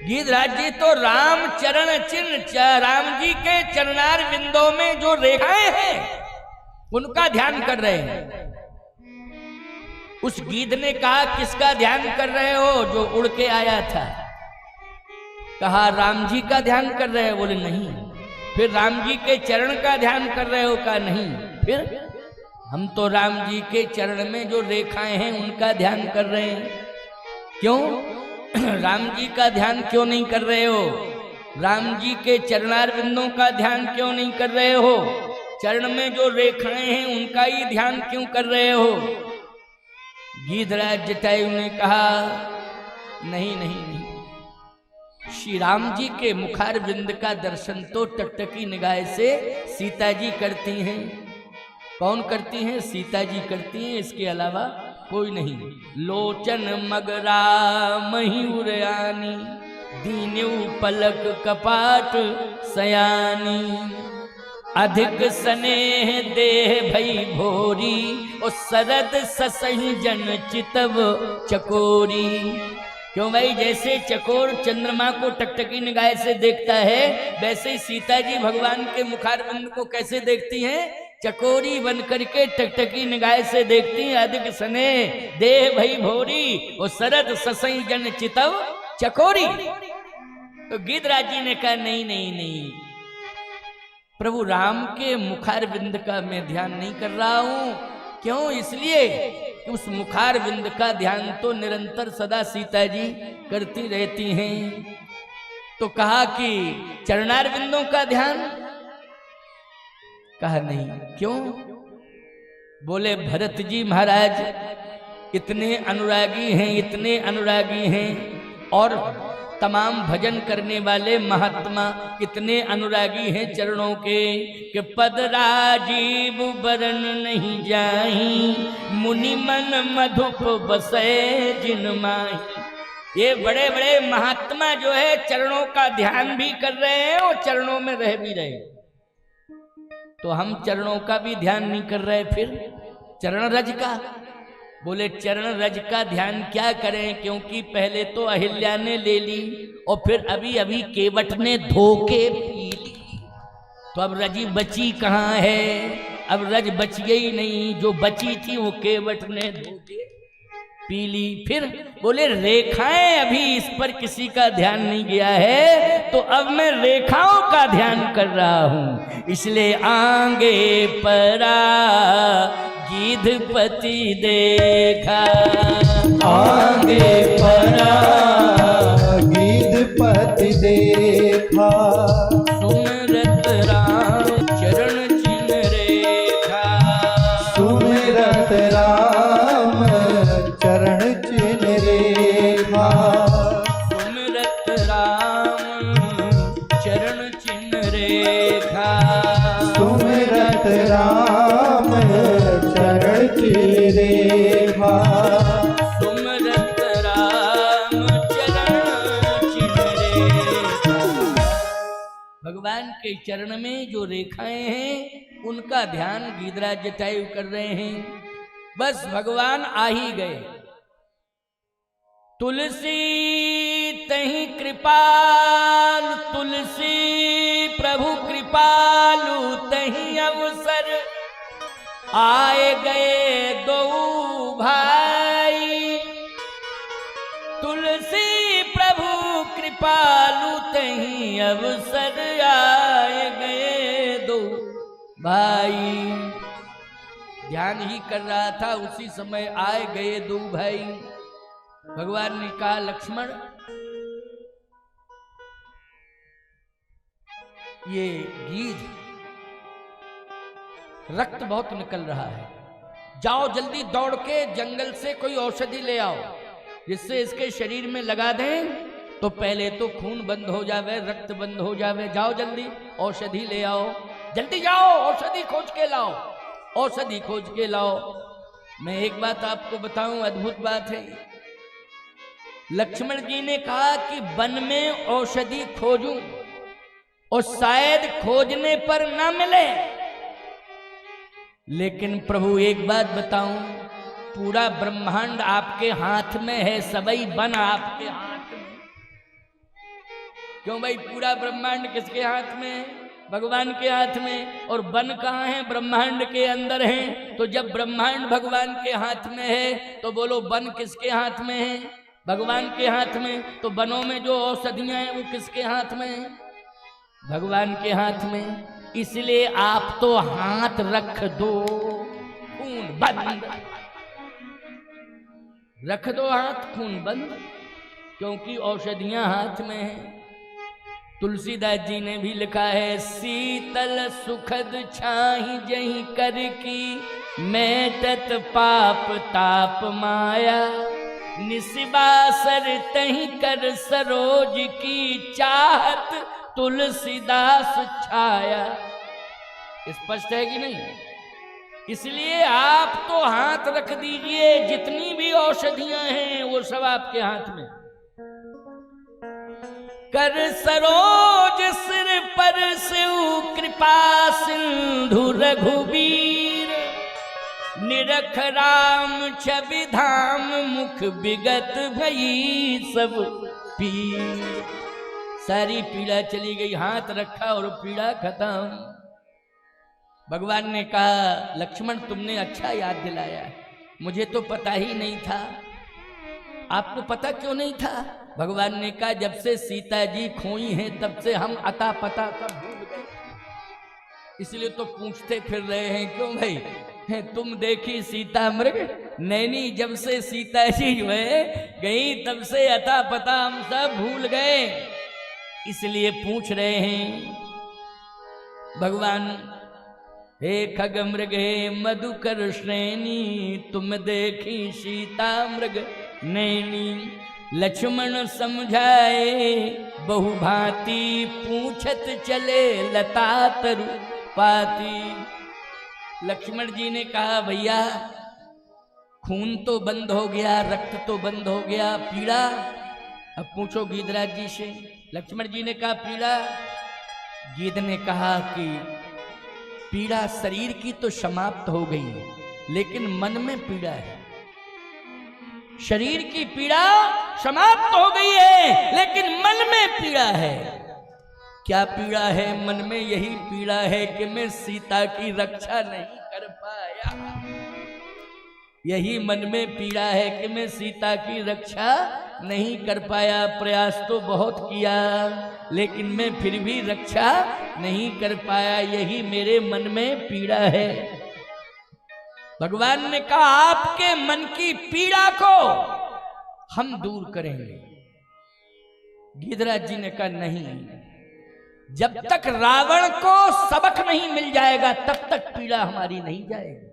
Speaker 1: गीधराज जी तो राम चरण चिन्ह, राम जी के चरणार बिंदों में जो रेखाएं हैं उनका ध्यान कर रहे हैं। उस गीध ने कहा, किसका ध्यान कर रहे हो? जो उड़ के आया था। कहा, राम जी का ध्यान कर रहे हो? बोले, नहीं। फिर राम जी के चरण का ध्यान कर रहे हो? कहा, नहीं। फिर हम तो राम जी के चरण में जो रेखाएं हैं उनका ध्यान कर रहे हैं। क्यों? राम जी का ध्यान क्यों नहीं कर रहे हो? राम जी के चरणार बिंदों का ध्यान क्यों नहीं कर रहे हो? चरण में जो रेखाएं हैं उनका ही ध्यान क्यों कर रहे हो? गीधराज जटायु ने कहा, नहीं नहीं नहीं, श्री राम जी के मुखार बिंद का दर्शन तो टकटकी निगाह से सीता जी करती हैं। कौन करती हैं? सीता जी करती हैं, इसके अलावा कोई नहीं। लोचन मगरा मयूरयानी, दीन्यु पलक कपाट सयानी, अधिक स्नेह देह भई भोरी, और सरद ससही जन चितव चकोरी। क्यों भाई? जैसे चकोर चंद्रमा को टकटकी निगाह से देखता है, वैसे सीता जी भगवान के मुखारबिंद को कैसे देखती हैं? चकोरी बन करके टकटकी निगाह से देखती हैं। अधिक स्नेह देह भई भोरी, और सरद ससई जन चितव चकोरी। तो गीधराज जी ने कहा, नहीं नहीं नहीं, प्रभु राम के मुखार बिंद का मैं ध्यान नहीं कर रहा हूं। क्यों? इसलिए कि उस मुखार बिंद का ध्यान तो निरंतर सदा सीता जी करती रहती हैं। तो कहा कि चरणार बिंदों का ध्यान? कहा, नहीं। क्यों? बोले, भरत जी महाराज इतने अनुरागी हैं, इतने अनुरागी हैं, और तमाम भजन करने वाले महात्मा कितने अनुरागी हैं चरणों के कि पद राजीव बरन नहीं जाही, मुनि मन मधुप बसे जिन माही। ये बड़े बड़े महात्मा जो है चरणों का ध्यान भी कर रहे हैं और चरणों में रह भी रहे हैं। तो हम चरणों का भी ध्यान नहीं कर रहे, फिर चरण रज का। बोले चरण रज का ध्यान क्या करें, क्योंकि पहले तो अहिल्या ने ले ली और फिर अभी अभी केवट ने धोके पी ली, तो अब रजी बची कहाँ है? अब रज बची ही नहीं, जो बची थी वो केवट ने धोके पी ली। फिर बोले रेखाएं अभी इस पर किसी का ध्यान नहीं गया है, तो अब मैं रेखाओं का ध्यान कर रहा हूं। इसलिए आगे परा गिद्धपति देखा,
Speaker 2: आगे परा गिद्धपति देखा,
Speaker 1: सुमिरत राम चरण चिन्ह रेखा,
Speaker 2: सुमिरत राम चरण चिन्ह रेखा,
Speaker 1: सुमिरत राम चरण चिन्ह रेखा,
Speaker 2: सुमिरत राम चरण चिन्ह रेखा,
Speaker 1: सुमिरत राम चरण चिन्ह रेखा। भगवान के चरण में जो रेखाएं हैं उनका ध्यान गीधराज जटायु कर रहे हैं। बस भगवान आ ही गए। तुलसी तहि कृपाल, तुलसी प्रभु कृपालु तहि अवसर, आए गए दो भाई। तुलसी प्रभु कृपालु तहि अवसर, आए गए दो भाई। ध्यान ही कर रहा था, उसी समय आए गए दो भाई। भगवान ने कहा लक्ष्मण, ये गीध रक्त बहुत निकल रहा है, जाओ जल्दी दौड़ के जंगल से कोई औषधि ले आओ, जिससे इसके शरीर में लगा दें तो पहले तो खून बंद हो जावे, रक्त बंद हो जावे। जाओ जल्दी औषधि ले आओ, जल्दी जाओ औषधि खोज के लाओ, औषधि खोज के लाओ। मैं एक बात आपको बताऊं, अद्भुत बात है। लक्ष्मण जी ने कहा कि वन में औषधि खोजूं और शायद खोजने पर ना मिले, लेकिन प्रभु एक बात बताऊं, पूरा ब्रह्मांड आपके हाथ में है, सबई वन आपके हाथ में। क्यों भाई, पूरा ब्रह्मांड किसके हाथ में है? भगवान के हाथ में। और वन कहाँ है? ब्रह्मांड के अंदर है। तो जब ब्रह्मांड भगवान के हाथ में है तो बोलो वन किसके हाथ में है? भगवान के हाथ में। तो वनों में जो औषधियां हैं वो किसके हाथ में है? भगवान के हाथ में। इसलिए आप तो हाथ रख दो, खून बंद रख दो, हाथ खून बंद, क्योंकि औषधियां हाथ में है। तुलसीदास जी ने भी लिखा है, शीतल सुखद छाही जही कर की, मैटत पाप ताप माया, निस्बासर तही कर सरोज की, चाहत तुलसीदास छाया। स्पष्ट है कि नहीं? इसलिए आप तो हाथ रख दीजिए, जितनी भी औषधियां हैं वो सब आपके हाथ में। कर सरोज सिर पर शिव कृपा सिंधु रघुबीर, निरख राम छवि धाम मुख विगत भई सब पीर। सारी पीड़ा चली गई, हाथ रखा और पीड़ा खत्म। भगवान ने कहा लक्ष्मण तुमने अच्छा याद दिलाया, मुझे तो पता ही नहीं था। आपको पता क्यों नहीं था? भगवान ने कहा जब से सीता जी खोई हैं तब से हम अता पता सब भूल गए, इसलिए तो पूछते फिर रहे हैं। क्यों भाई, तुम देखी सीता मृग नैनी, जब से सीता जी जो है गई तब से अता पता हम सब भूल गए, इसलिए पूछ रहे हैं। भगवान हे खग मृग हे मधुकर श्रेणी, तुम देखी सीता मृग नैनी, लक्ष्मण समझाए बहु भांति, पूछत चले लता तरु पाती। लक्ष्मण जी ने कहा भैया खून तो बंद हो गया, रक्त तो बंद हो गया, पीड़ा अब पूछो गीधराज जी से। लक्ष्मण जी ने कहा पीड़ा। गीध ने कहा कि पीड़ा शरीर की तो समाप्त हो गई, लेकिन मन में पीड़ा है। शरीर की पीड़ा समाप्त हो गई है, लेकिन मन में पीड़ा है। क्या पीड़ा है मन में? यही पीड़ा है कि मैं सीता की रक्षा नहीं कर पाया। यही मन में पीड़ा है कि मैं सीता की रक्षा नहीं कर पाया। प्रयास तो बहुत किया, लेकिन मैं फिर भी रक्षा नहीं कर पाया। यही मेरे मन में पीड़ा है। भगवान ने कहा आपके मन की पीड़ा को हम दूर करेंगे। गीधराज जी ने कहा नहीं, जब तक रावण को सबक नहीं मिल जाएगा तब तक पीड़ा हमारी नहीं जाएगी।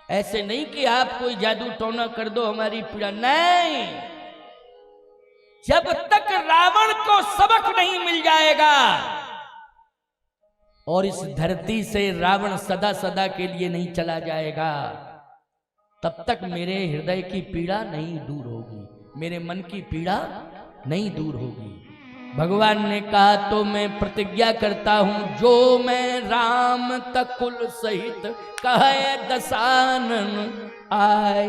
Speaker 1: ऐसे नहीं कि आप कोई जादू टोना कर दो हमारी पीड़ा, नहीं। जब तक रावण को सबक नहीं मिल जाएगा और इस धरती से रावण सदा सदा के लिए नहीं चला जाएगा, तब तक मेरे हृदय की पीड़ा नहीं दूर होगी, मेरे मन की पीड़ा नहीं दूर होगी। भगवान ने कहा तो मैं प्रतिज्ञा करता हूं, जो मैं राम तकुल सहित कहे दशानन आए।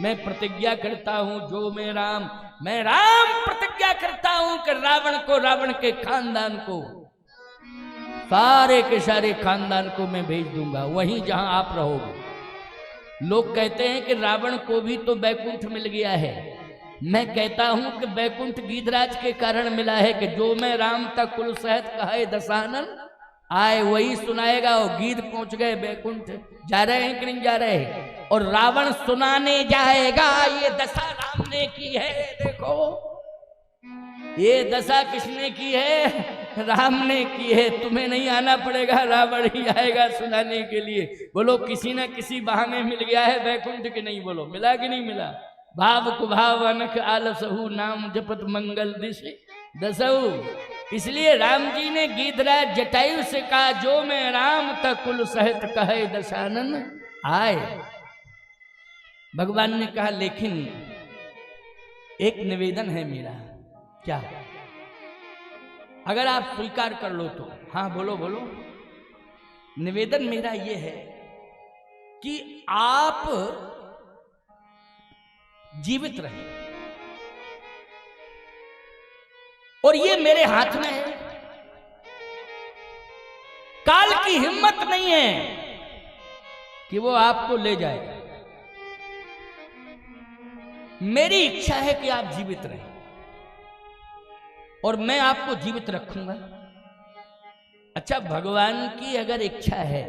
Speaker 1: मैं प्रतिज्ञा करता हूं, जो मैं राम प्रतिज्ञा करता हूं कि रावण को, रावण के खानदान को, सारे के सारे खानदान को मैं भेज दूंगा वहीं जहां आप रहोगे। लोग कहते हैं कि रावण को भी तो बैकुंठ मिल गया है। मैं कहता हूं कि बैकुंठ गीधराज के कारण मिला है कि जो मैं राम तक कुल सहित कहे दशानन आए, वही सुनाएगा। और गीध पहुंच गए बैकुंठ, जा रहे हैं कि नहीं जा रहे हैं? और रावण सुनाने जाएगा ये दशा राम ने की है। देखो ये दशा किसने की है? राम ने की है। तुम्हें नहीं आना पड़ेगा, रावण ही आएगा सुनाने के लिए। बोलो किसी ना किसी बहाने मिल गया है बैकुंठ के नहीं? बोलो मिला कि नहीं मिला? भाव कुभाव अनख आलसहु, नाम जपत मंगल दिशे दसहु। इसलिए राम जी ने गीधराज जटायु से कहा, जो मैं राम तक कुल सहित कहे दशानन आए। भगवान ने कहा लेकिन एक निवेदन है मेरा। क्या? अगर आप स्वीकार कर लो तो। हाँ बोलो बोलो। निवेदन मेरा ये है कि आप जीवित रहे, और ये मेरे हाथ में है। काल की हिम्मत नहीं है कि वो आपको ले जाए। मेरी इच्छा है कि आप जीवित रहें और मैं आपको जीवित रखूंगा। अच्छा, भगवान की अगर इच्छा है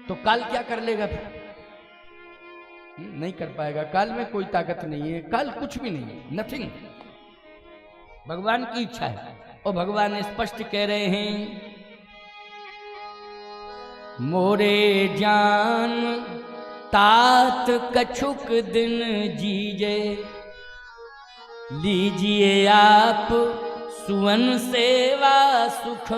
Speaker 1: तो काल क्या कर लेगा फिर? नहीं कर पाएगा। काल में कोई ताकत नहीं है, काल कुछ भी नहीं है, नथिंग। भगवान की इच्छा है और भगवान स्पष्ट कह रहे हैं, मोरे जान तात कछुक दिन जीजे, लीजिए आप सुवन सेवा सुख